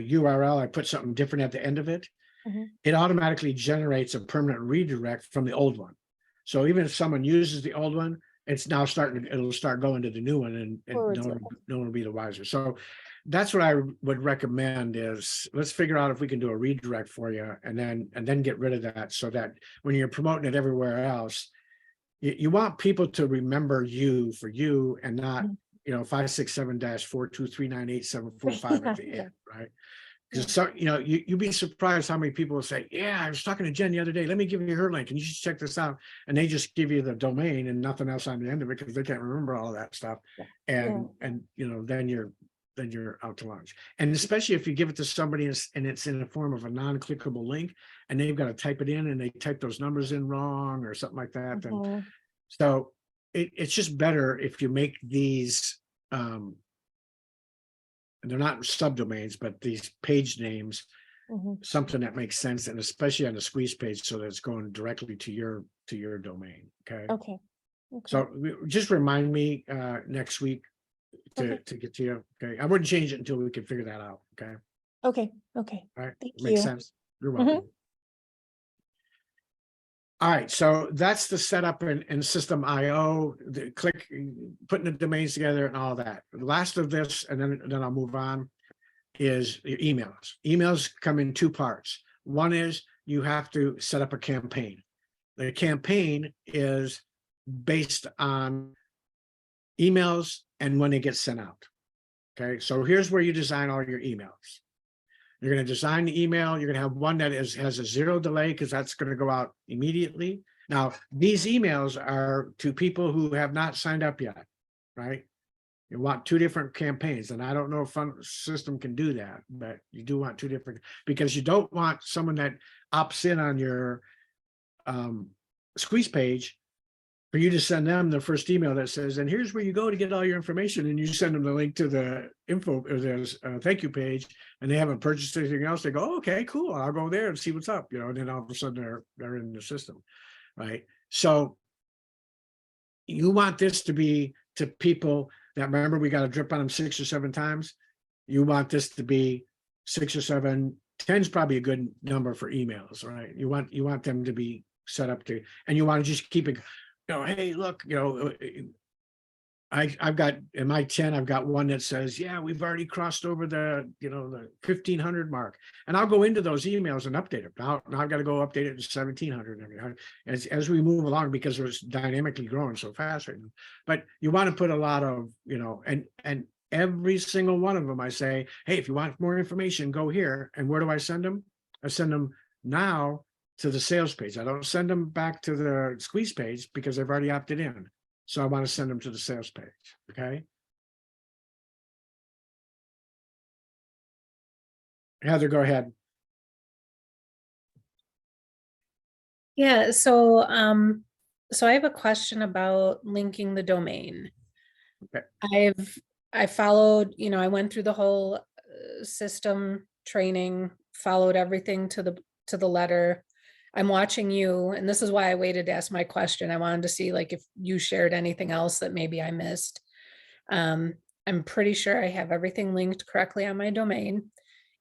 URL, I put something different at the end of it, it automatically generates a permanent redirect from the old one. So even if someone uses the old one, it's now it'll start going to the new one, and no one will be the wiser. So that's what I would recommend, is let's figure out if we can do a redirect for you, and then get rid of that, so that when you're promoting it everywhere else, you want people to remember you for you, and not 567-42398-745 at the end, right? Because so you'd be surprised how many people will say, yeah, I was talking to Jen the other day, let me give you her link and you should check this out, and they just give you the domain and nothing else on the end of it, because they can't remember all of that stuff. And then you're out to lunch. And especially if you give it to somebody and it's in the form of a non-clickable link, and they've got to type it in and they type those numbers in wrong or something like that, then so it's just better if you make these and they're not subdomains, but these page names, something that makes sense, and especially on the squeeze page, so that it's going directly to your domain. Okay. So just remind me next week to get to you. Okay. I wouldn't change it until we can figure that out. Okay. Okay. All right. Thank Makes you. sense. You're welcome. All right, so that's the setup in System IO, putting the domains together and all that. The last of this, and then I'll move on, is your emails. Emails come in 2 parts. One is you have to set up a campaign. The campaign is based on emails and when they get sent out. Okay, so here's where you design all your emails. You're going to design the email. You're going to have one that has a 0 delay, because that's going to go out immediately. Now, these emails are to people who have not signed up yet, right? You want 2 different campaigns, and I don't know if Fun System can do that, but you do want 2 different, because you don't want someone that opts in on your squeeze page for you to send them the first email that says, and here's where you go to get all your information, and you send them the link to the info or the thank you page, and they haven't purchased anything else, they go, oh, okay, cool, I'll go there and see what's up, and then all of a sudden they're in the system, right? So you want this to be to people that, remember, we got to drip on them 6 or 7 times. You want this to be 6 or 7, 10 is probably a good number for emails, right? You want them to be set up to, and you want to just keep it, hey, look, I've got in my 10, I've got one that says, yeah, we've already crossed over the 1,500 mark. And I'll go into those emails and update it. Now I've got to go update it to 1,700 as we move along, because it's dynamically growing so fast right now. But you want to put a lot of, and every single one of them, I say, hey, if you want more information, go here. And where do I send them? I send them now to the sales page. I don't send them back to the squeeze page because they've already opted in. So I want to send them to the sales page. Okay. Heather, go ahead. Yeah, so I have a question about linking the domain. Okay. I followed, I went through the whole system training, followed everything to the letter. I'm watching you, and this is why I waited to ask my question. I wanted to see like if you shared anything else that maybe I missed. I'm pretty sure I have everything linked correctly on my domain.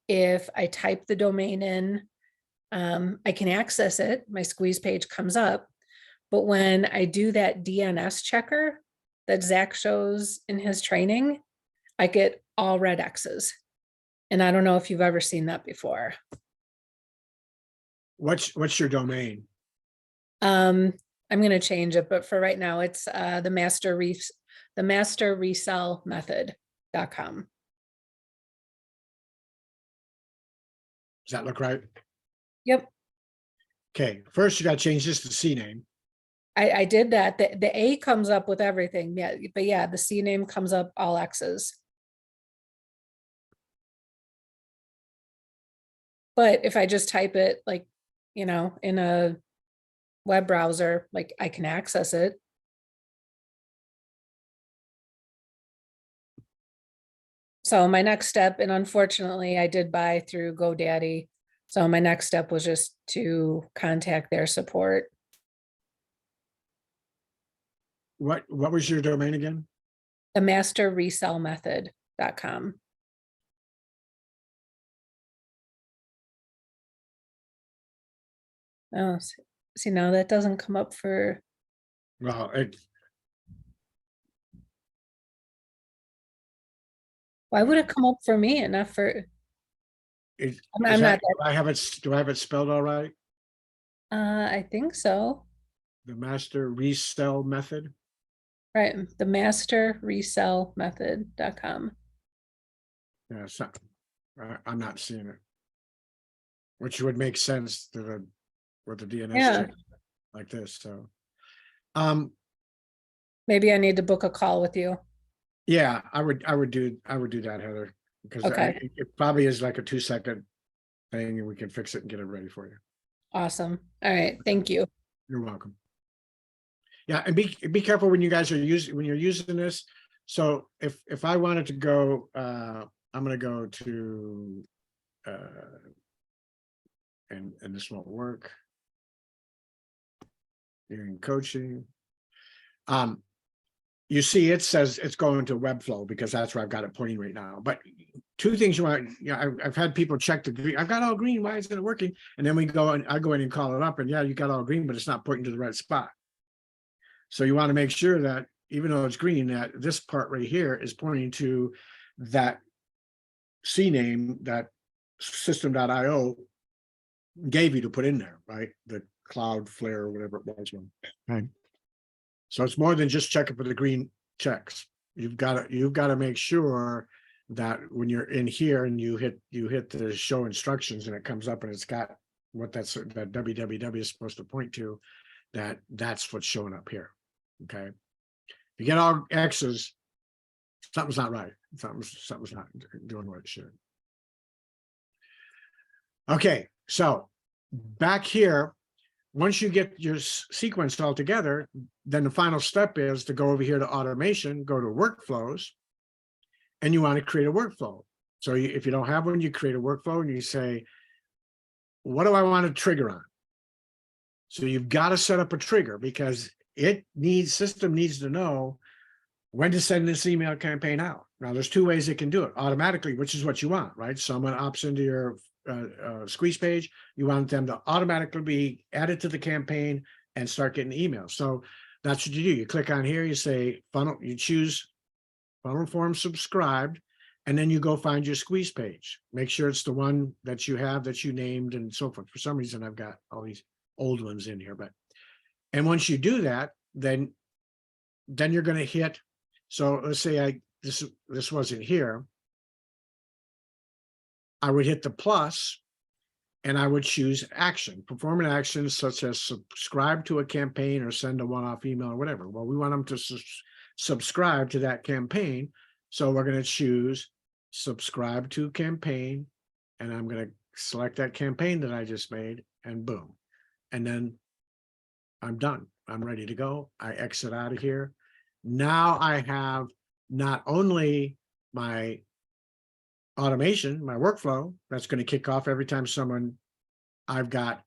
If I type the domain in, I can access it. My squeeze page comes up. But when I do that DNS checker that Zach shows in his training, I get all red X's. And I don't know if you've ever seen that before. What's your domain? I'm going to change it, but for right now, it's the master resell method.com. Does that look right? Yep. Okay. First, you got to change this to CNAME. I did that. The A comes up with everything. Yeah. But yeah, the CNAME comes up all X's. But if I just type it like, in a web browser, like I can access it. So my next step, and unfortunately I did buy through GoDaddy. So my next step was just to contact their support. What was your domain again? The masterresellmethod.com. Oh, see, now that doesn't come up for. Well, Why would it come up for me and not for? I'm not. Do I have it spelled all right? I think so. The master resell method. Right, the masterresellmethod.com. Yeah, I'm not seeing it, which would make sense to with the DNS check like this. So, maybe I need to book a call with you. Yeah, I would do that, Heather, because Okay. it probably is like a 2-second thing, and we can fix it and get it ready for you. Awesome. All right, thank you. You're welcome. Yeah, and be careful when you're using this. So if I wanted to go, I'm going to go to, and this won't work. You're in coaching. You see, it says it's going to Webflow because that's where I've got it pointing right now. But 2 things you want, I've had people check the green. I've got all green. Why isn't it working? And then I go in and call it up, and yeah, you got all green, but it's not pointing to the right spot. So you want to make sure that even though it's green, that this part right here is pointing to that CNAME that system.io gave you to put in there, right? The Cloudflare or whatever it was. Right. So it's more than just checking for the green checks. You've got to make sure that when you're in here and you hit the show instructions and it comes up and it's got what that www is supposed to point to, that's what's showing up here. Okay. If you get all X's, something's not right. Something's not doing what it should. Okay, so back here, once you get your sequence all together, then the final step is to go over here to automation, go to workflows, and you want to create a workflow. So if you don't have one, you create a workflow and you say, what do I want to trigger on? So you've got to set up a trigger because system needs to know when to send this email campaign out. Now, there's two ways it can do it automatically, which is what you want, right? Someone opts into your squeeze page. You want them to automatically be added to the campaign and start getting emails. So that's what you do. You click on here, you say funnel, you choose funnel form subscribed, and then you go find your squeeze page. Make sure it's the one that you have that you named and so forth. For some reason, I've got all these old ones in here, and once you do that, then you're going to hit. So let's say this wasn't here. I would hit the plus and I would choose action, perform an action such as subscribe to a campaign or send a one-off email or whatever. Well, we want them to subscribe to that campaign. So we're going to choose subscribe to campaign, and I'm going to select that campaign that I just made, and boom. And then I'm done. I'm ready to go. I exit out of here. Now I have not only my automation, my workflow, that's going to kick off every time I've got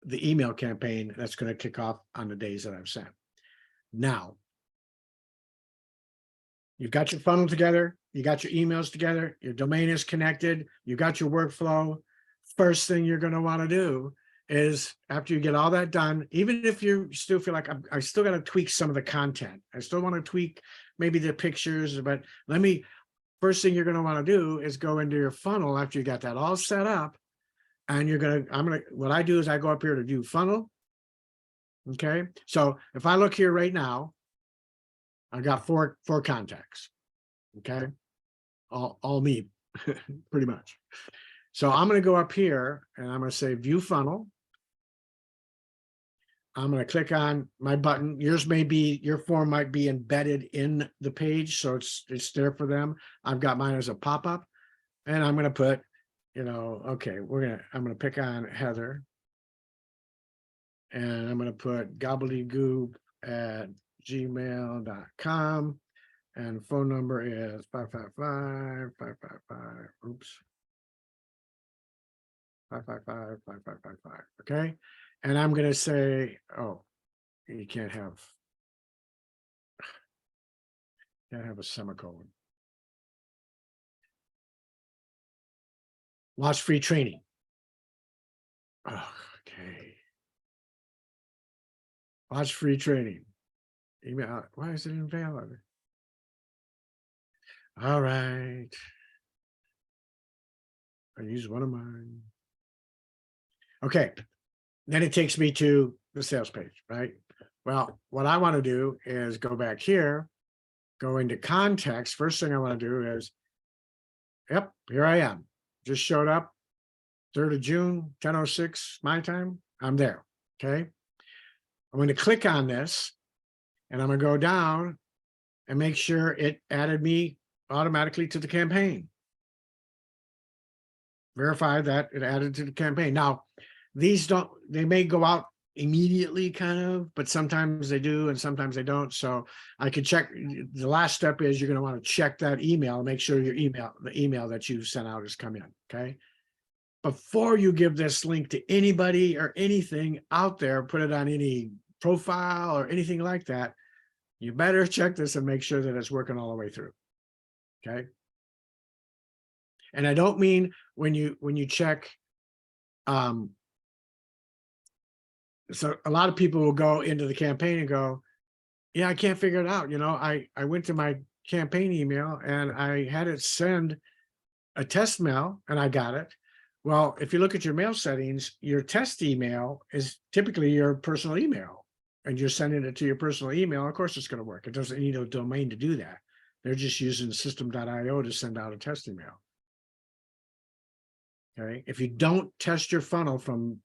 the email campaign that's going to kick off on the days that I've sent. Now, you've got your funnel together, you got your emails together, your domain is connected, you got your workflow. First thing you're going to want to do is, after you get all that done, even if you still feel like I still got to tweak some of the content, I still want to tweak maybe the pictures, but first thing you're going to want to do is go into your funnel after you got that all set up, and what I do is I go up here to view funnel. Okay. So if I look here right now, I got four contacts. Okay. All me, pretty much. So I'm going to go up here and I'm going to say view funnel. I'm going to click on my button. Your form might be embedded in the page, so it's there for them. I've got mine as a pop-up, and I'm going to put, okay, I'm going to pick on Heather, and I'm going to put gobbledygook@gmail.com, and phone number is 555-555. Oops. 555-5555. Okay. And I'm going to say, oh, you can't have a semicolon. Watch free training. Oh, okay. Watch free training. Email. Why is it invalid? All right. I use one of mine. Okay. Then it takes me to the sales page, right? Well, what I want to do is go back here, go into context. First thing I want to do is, yep, here I am. Just showed up, 3rd of June, 10:06 my time. I'm there, okay? I'm going to click on this, and I'm going to go down and make sure it added me automatically to the campaign. Verify that it added to the campaign. Now, they may go out immediately kind of, but sometimes they do and sometimes they don't. So I could check. The last step is you're going to want to check that email and make sure the email that you sent out has come in. Okay. Before you give this link to anybody or anything out there, put it on any profile or anything like that, you better check this and make sure that it's working all the way through. Okay. And I don't mean when you check, so a lot of people will go into the campaign and go, yeah, I can't figure it out. I went to my campaign email and I had it send a test mail and I got it. Well, if you look at your mail settings, your test email is typically your personal email, and you're sending it to your personal email. Of course, it's going to work. It doesn't need a domain to do that. They're just using system.io to send out a test email. Okay. If you don't test your funnel from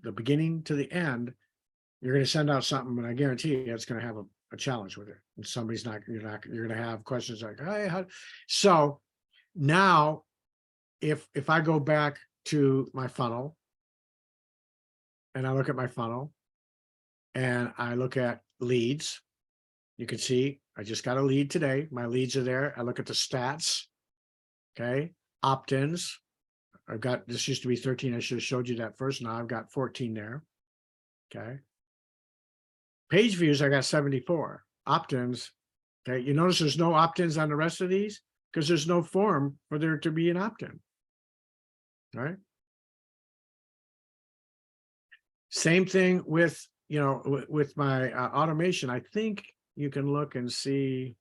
the beginning to the end, you're going to send out something, and I guarantee you it's going to have a challenge with it. And you're going to have questions like, hey, so now if I go back to my funnel and I look at my funnel and I look at leads. You can see I just got a lead today. My leads are there. I look at the stats. Okay. Opt-ins. I've got, this used to be 13. I should have showed you that first. Now I've got 14 there. Okay. Page views, I got 74. Opt-ins. Okay. You notice there's no opt-ins on the rest of these because there's no form for there to be an opt-in. All right. Same thing with, you know, with my automation. I think you can look and see.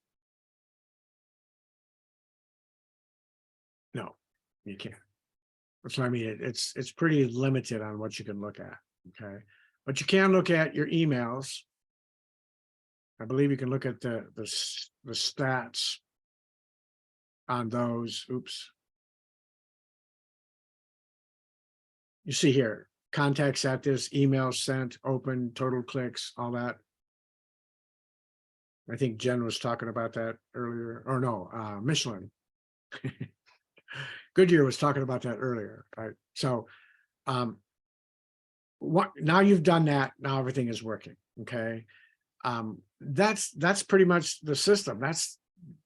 No, you can't. So I mean, it's pretty limited on what you can look at. Okay, but you can look at your emails. I believe you can look at the stats on those. Oops. You see here, contacts at this, email sent, open, total clicks, all that. I think Jen was talking about that earlier, or no, Michelin. Goodyear was talking about that earlier, right? So what now you've done that, now everything is working. Okay. That's pretty much the system. That's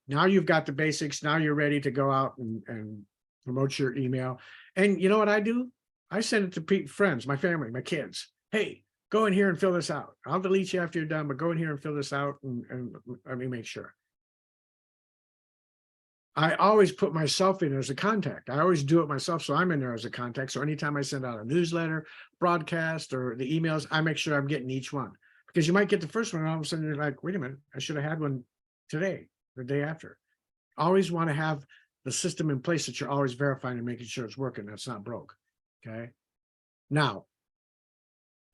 now you've got the basics. Now you're ready to go out and promote your email. And you know what I do? I send it to friends, my family, my kids. Hey, go in here and fill this out. I'll delete you after you're done, but go in here and fill this out and let me make sure. I always put myself in as a contact. I always do it myself. So I'm in there as a contact. So anytime I send out a newsletter, broadcast, or the emails, I make sure I'm getting each one. Because you might get the first one and all of a sudden you're like, wait a minute, I should have had one today, the day after. Always want to have the system in place that you're always verifying and making sure it's working, that's not broke. Okay. Now,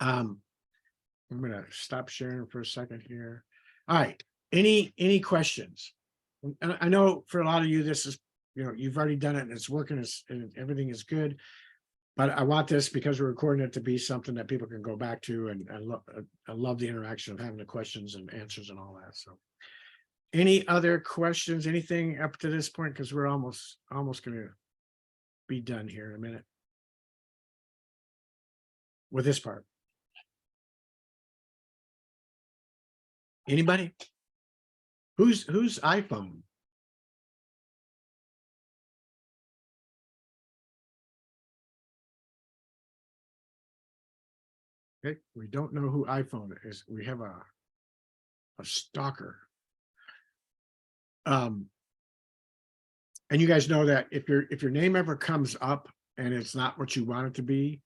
I'm gonna stop sharing for a second here. All right. Any questions? And I know for a lot of you, this is, you know, you've already done it and it's working, and everything is good. But I want this, because we're recording it, to be something that people can go back to, and I love the interaction of having the questions and answers and all that. So any other questions, anything up to this point? Because we're almost going to be done here in a minute with this part. Anybody? Whose iPhone? Okay, we don't know who iPhone is. We have a stalker. And you guys know that if your name ever comes up and it's not what you want it to be,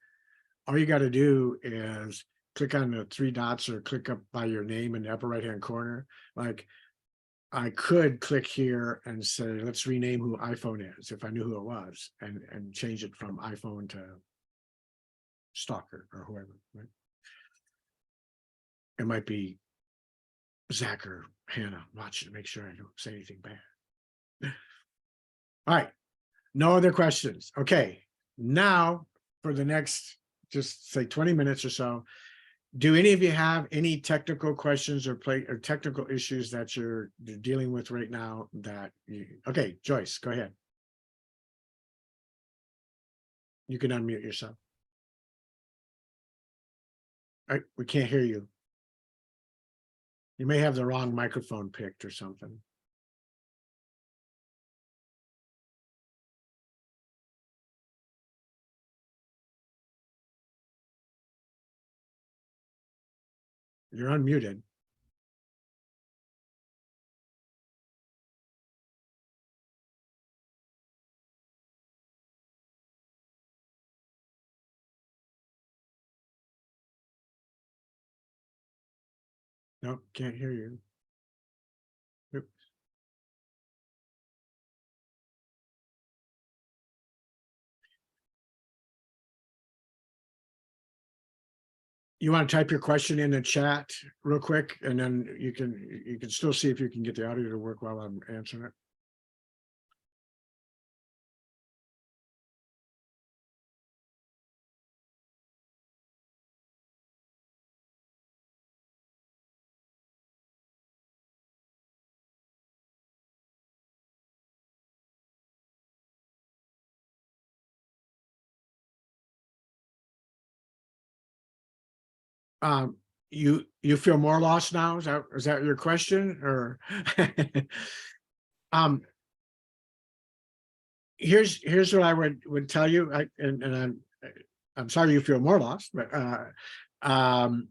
all you got to do is click on the three dots or click up by your name in the upper right hand corner. Like, I could click here and say, let's rename who iPhone is, if I knew who it was, and change it from iPhone to stalker or whoever, right? It might be Zach or Hannah. Watch to make sure I don't say anything bad. All right, no other questions. Okay, now for the next, just say 20 minutes or so, do any of you have any technical questions or technical issues that you're dealing with right now that okay, Joyce, go ahead. You can unmute yourself. All right, we can't hear you. You may have the wrong microphone picked or something. You're unmuted. Nope, can't hear you. Yep. You want to type your question in the chat real quick, and then you can still see if you can get the audio to work while I'm answering it. You feel more lost now? Is that your question or? Um, here's what I would tell you. I'm sorry you feel more lost, but, oh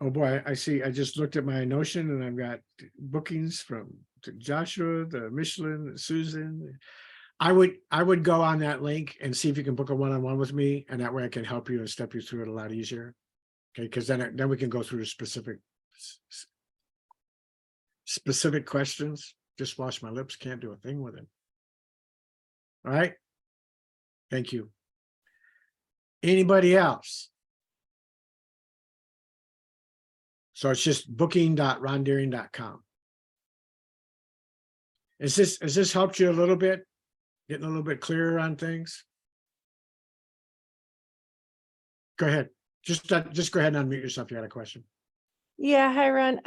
boy, I see. I just looked at my Notion and I've got bookings from Joshua, the Michelin, Susan. I would go on that link and see if you can book a one-on-one with me, and that way I can help you and step you through it a lot easier. Okay, because then we can go through specific questions. Just wash my lips, can't do a thing with it. All right. Thank you. Anybody else? So it's just booking.rondeering.com. Has this helped you a little bit? Getting a little bit clearer on things? Go ahead. Just go ahead and unmute yourself. You had a question. Yeah, hi, Ron.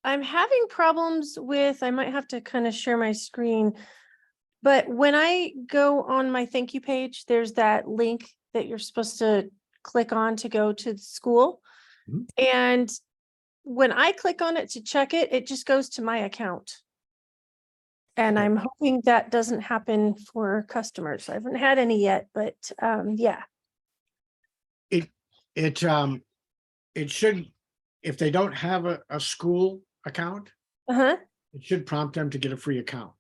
I'm having problems with, I might have to kind of share my screen, but when I go on my thank you page, there's that link that you're supposed to click on to go to the school. Mhm. And when I click on it to check it, it just goes to my account. And Okay. I'm hoping that doesn't happen for customers. I haven't had any yet, but yeah. It should, if they don't have a school account, Uh-huh. it should prompt them to get a free account.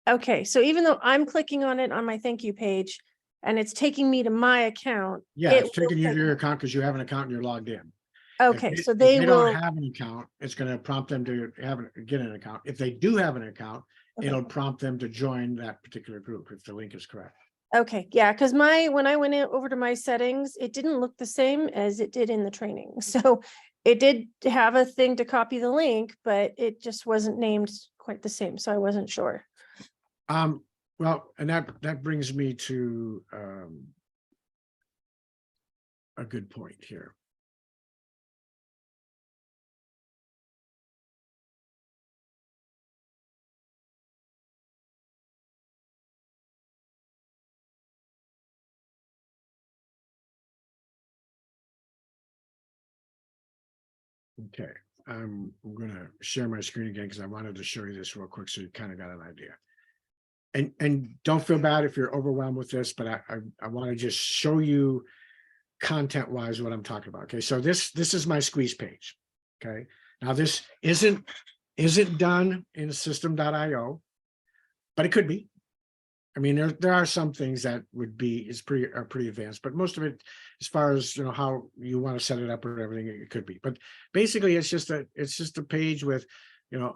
Okay, so even though I'm clicking on it on my thank you page and it's taking me to my account. Yeah, it it's taking will you to take- your account because you have an account and you're logged in. Okay, If so if they don't will, have an account, it's going to prompt them to get an account. If they do have an account, Okay. it'll prompt them to join that particular group if the link is correct. okay, yeah, because when I went over to my settings, it didn't look the same as it did in the training. So it did have a thing to copy the link, but it just wasn't named quite the same. So I wasn't sure. Well, and that brings me to a good point here. Okay, I'm gonna share my screen again because I wanted to show you this real quick so you kind of got an idea. And don't feel bad if you're overwhelmed with this, but I want to just show you content wise what I'm talking about. Okay, so this is my squeeze page. Okay, now this isn't done in system.io, but it could be. I mean, there are some things that would be are pretty advanced, but most of it, as far as how you want to set it up or everything, it could be. But basically, it's just a page with,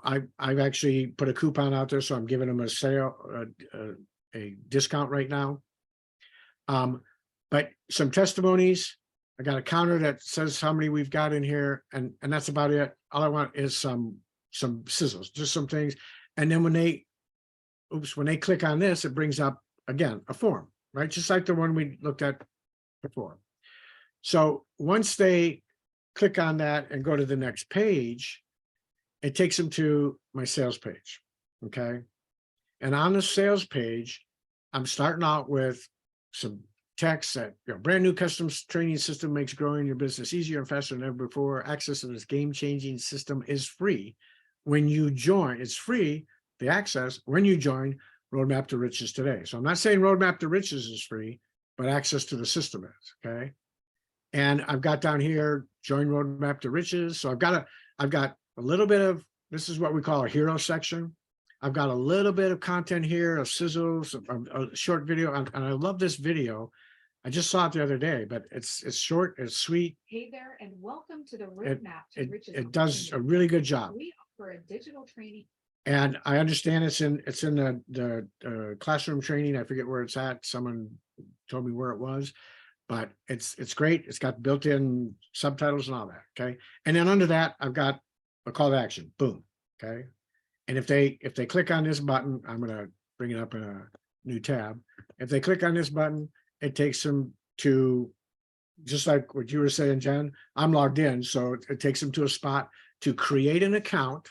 I've actually put a coupon out there, so I'm giving them a sale, a discount right now. But some testimonies. I got a counter that says how many we've got in here, and that's about it. All I want is some sizzles, just some things, and then when they click on this, it brings up, again, a form, right? Just like the one we looked at before. So once they click on that and go to the next page, it takes them to my sales page, okay? And on the sales page, I'm starting out with some text that, brand new custom training system makes growing your business easier and faster than ever before. Access to this game-changing system is free. When you join, it's free. The access when you join Roadmap to Riches today. So I'm not saying Roadmap to Riches is free, but access to the system is, okay? And I've got down here, join Roadmap to Riches. So I've got a little bit of, this is what we call a hero section. I've got a little bit of content here, a sizzle, a short video, and I love this video. I just saw it the other day, but it's short, it's sweet. Hey there, and welcome to the Roadmap to Riches. It does a really good job. We offer a digital training. And I understand it's in the classroom training. I forget where it's at. Someone told me where it was, but it's great. It's got built-in subtitles and all that. Okay. And then under that, I've got a call to action. Boom. Okay. And if they click on this button, I'm going to bring it up in a new tab. If they click on this button, it takes them to, just like what you were saying, Jen, I'm logged in. So it takes them to a spot to create an account.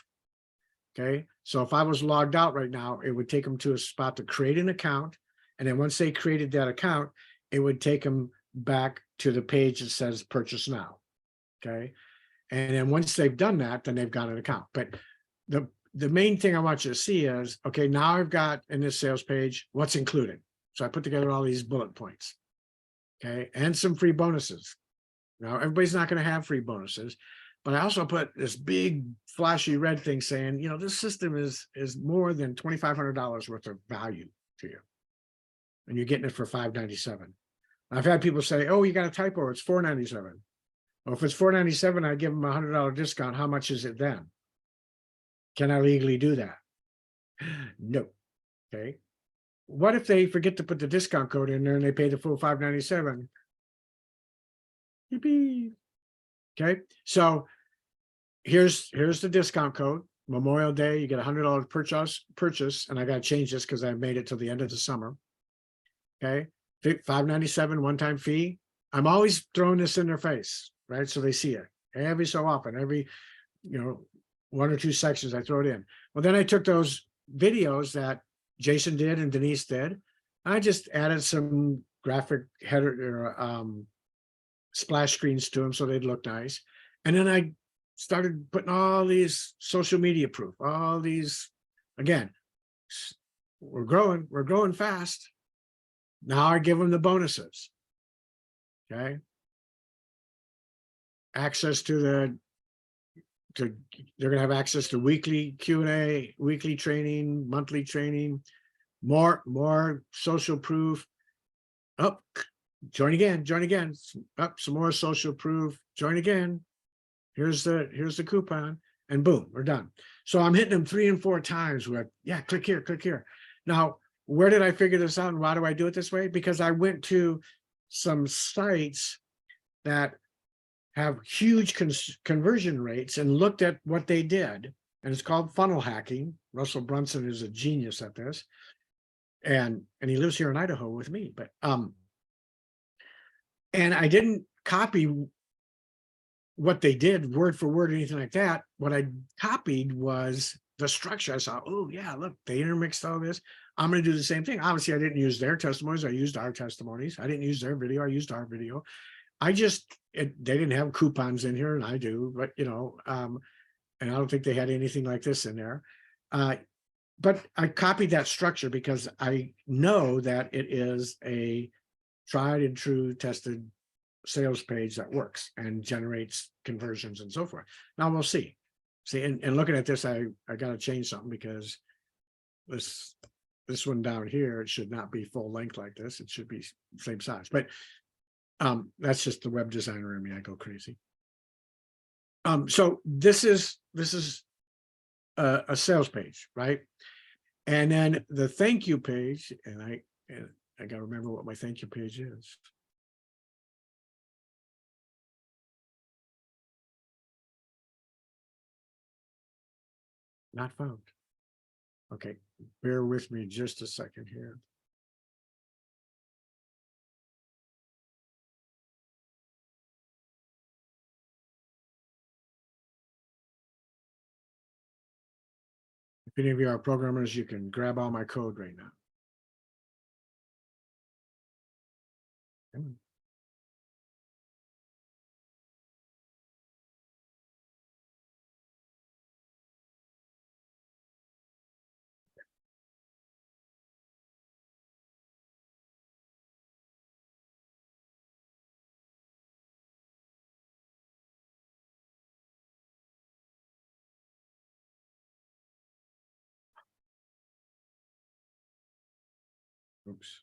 Okay, so if I was logged out right now, it would take them to a spot to create an account. And then once they created that account, it would take them back to the page that says purchase now. Okay. And then once they've done that, then they've got an account. But the main thing I want you to see is, okay, now I've got in this sales page, what's included. So I put together all these bullet points. Okay. And some free bonuses. Now, everybody's not going to have free bonuses, but I also put this big flashy red thing saying, you know, this system is more than $2,500 worth of value to you. And you're getting it for $597. I've had people say, oh, you got a typo, it's $497. Well, if it's $497, I give them a $100 discount. How much is it then? Can I legally do that? No. Okay. What if they forget to put the discount code in there and they pay the full $597? Yippee. Okay. So here's the discount code. Memorial Day, you get $100 purchase, and I got to change this because I made it till the end of the summer. Okay. $597 one-time fee. I'm always throwing this in their face, right? So they see it every so often, every, you know, 1 or 2 sections I throw it in. Well, then I took those videos that Jason did and Denise did. I just added some graphic header or splash screens to them so they'd look nice. And then I started putting all these social media proof, all these, again, we're growing fast. Now I give them the bonuses. Okay. Access to they're going to have access to weekly Q&A, weekly training, monthly training, more social proof. Up, join again, up, some more social proof, join again. Here's the coupon, and boom, we're done. So I'm hitting them 3 and 4 times with, yeah, click here, click here. Now, where did I figure this out and why do I do it this way? Because I went to some sites that have huge conversion rates and looked at what they did. And it's called funnel hacking. Russell Brunson is a genius at this. And he lives here in Idaho with me, but and I didn't copy what they did word for word or anything like that. What I copied was the structure. I saw, oh yeah, look, they intermixed all this. I'm going to do the same thing. Obviously, I didn't use their testimonies. I used our testimonies. I didn't use their video. I used our video. I just, they didn't have coupons in here, and I do, but you know, and I don't think they had anything like this in there. But I copied that structure because I know that it is a tried and true tested sales page that works and generates conversions and so forth. Now we'll see. See, and looking at this, I got to change something because this one down here, it should not be full length like this. It should be same size, but that's just the web designer in me. I go crazy. So this is a sales page, right? And then the thank you page, and I got to remember what my thank you page is. Not found. Okay, bear with me just a second here. If any of you are programmers, you can grab all my code right now. Oops.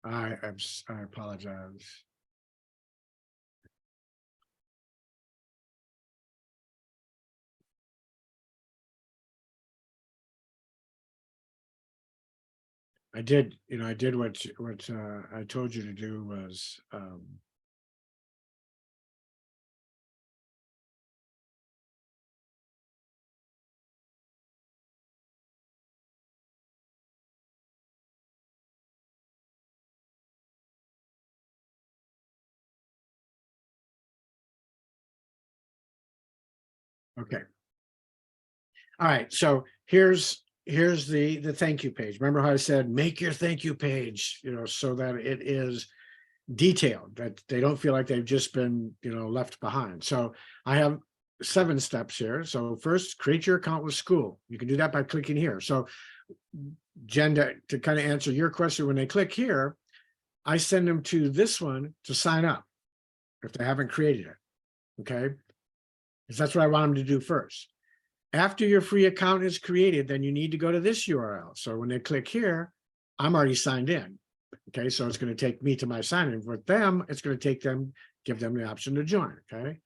I apologize. I did what I told you to do was okay. All right, so here's here's the thank you page. Remember how I said, make your thank you page, so that it is detailed, that they don't feel like they've just been, left behind. So I have 7 steps here. So first, create your account with school. You can do that by clicking here. So Jen, to kind of answer your question, when they click here, I send them to this one to sign up if they haven't created it. Okay. Because that's what I want them to do first. After your free account is created, then you need to go to this URL. So when they click here, I'm already signed in. Okay, so it's going to take me to my sign in. With them, it's going to give them the option to join. Okay.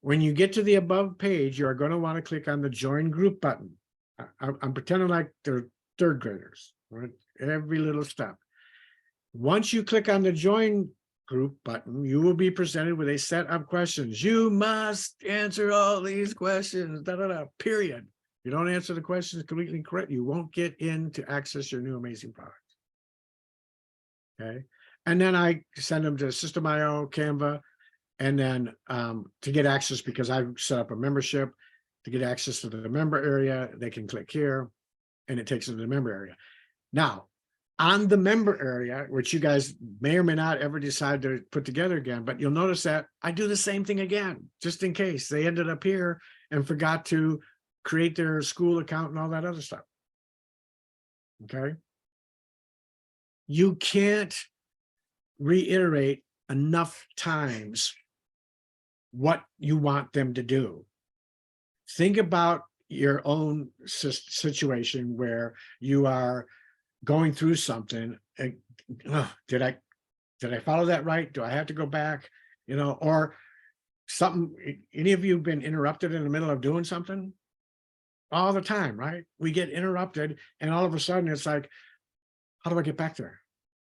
When you get to the above page, you are going to want to click on the join group button. I'm pretending like they're 3rd graders, right? Every little step. Once you click on the join group button, you will be presented with a set of questions. You must answer all these questions, period. You don't answer the questions completely correct, you won't get in to access your new amazing product. Okay. And then I send them to System.io, Canva, and then to get access, because I've set up a membership, to get access to the member area, they can click here and it takes them to the member area. Now, on the member area, which you guys may or may not ever decide to put together again, but you'll notice that I do the same thing again, just in case they ended up here and forgot to create their school account and all that other stuff. Okay. You can't reiterate enough times what you want them to do. Think about your own situation where you are going through something. Did I follow that right? Do I have to go back? Or something. Any of you been interrupted in the middle of doing something? All the time, right? We get interrupted and all of a sudden it's like, how do I get back there?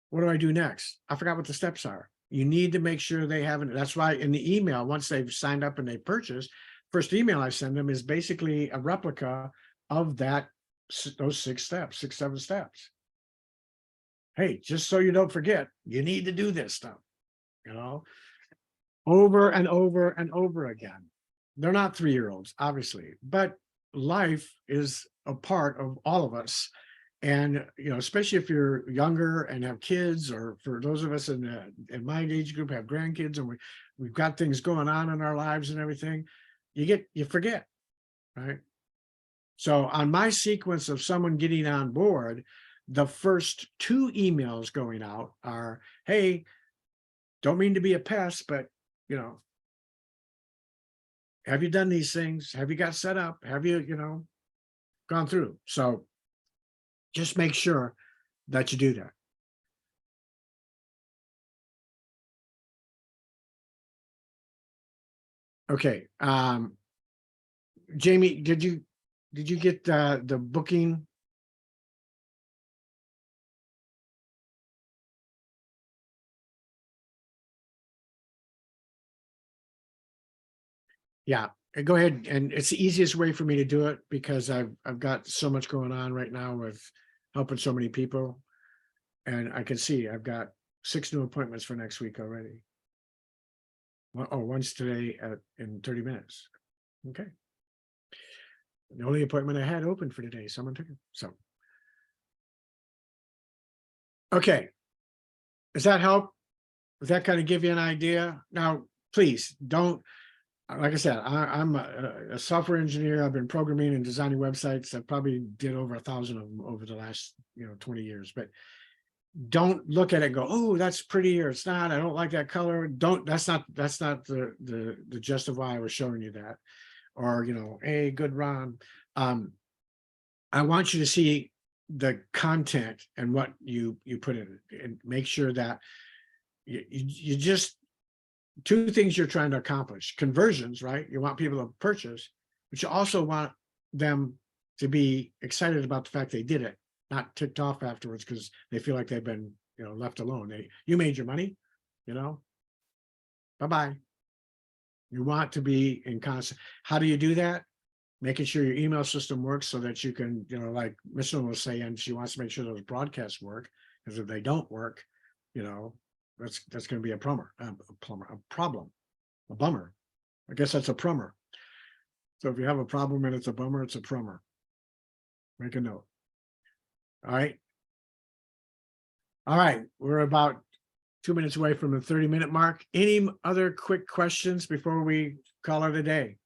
What do I do next? I forgot what the steps are. You need to make sure they haven't. That's why in the email, once they've signed up and they purchased, first email I send them is basically a replica of those 6 steps, 6, 7 steps. Hey, just so you don't forget, you need to do this stuff, over and over and over again. They're not 3-year-olds, obviously, but life is a part of all of us. And, especially if you're younger and have kids, or for those of us in my age group have grandkids, and we've got things going on in our lives and everything, you forget, right? So on my sequence of someone getting on board, the first 2 emails going out are, hey, don't mean to be a pest, but, have you done these things? Have you got set up? Have you, gone through? So just make sure that you do that. Okay. Jamie, did you get the booking? Yeah, go ahead. And it's the easiest way for me to do it because I've got so much going on right now with helping so many people. And I can see I've got 6 new appointments for next week already. One's today in 30 minutes. Okay. The only appointment I had open for today, someone took it. So. Okay. Does that help? Does that kind of give you an idea? Now, please don't, like I said, I'm a software engineer. I've been programming and designing websites. I probably did over 1,000 of them over the last 20 years. But don't look at it and go, oh, that's pretty, or it's not. I don't like that color. That's not the gist of why I was showing you that. Or hey, good Ron. I want you to see the content and what you put in it, and make sure that you just. 2 things you're trying to accomplish: conversions, right? You want people to purchase, but you also want them to be excited about the fact they did it, not ticked off afterwards because they feel like they've been, left alone. You made your money, bye-bye. You want to be in constant. How do you do that? Making sure your email system works so that you can, like Miss Lynn was saying, she wants to make sure those broadcasts work, because if they don't work, that's going to be a problem. A bummer. I guess that's a plumber. So if you have a problem and it's a bummer, it's a plumber. Make a note. All right. All right, we're about 2 minutes away from the 30-minute mark. Any other quick questions before we call it a day?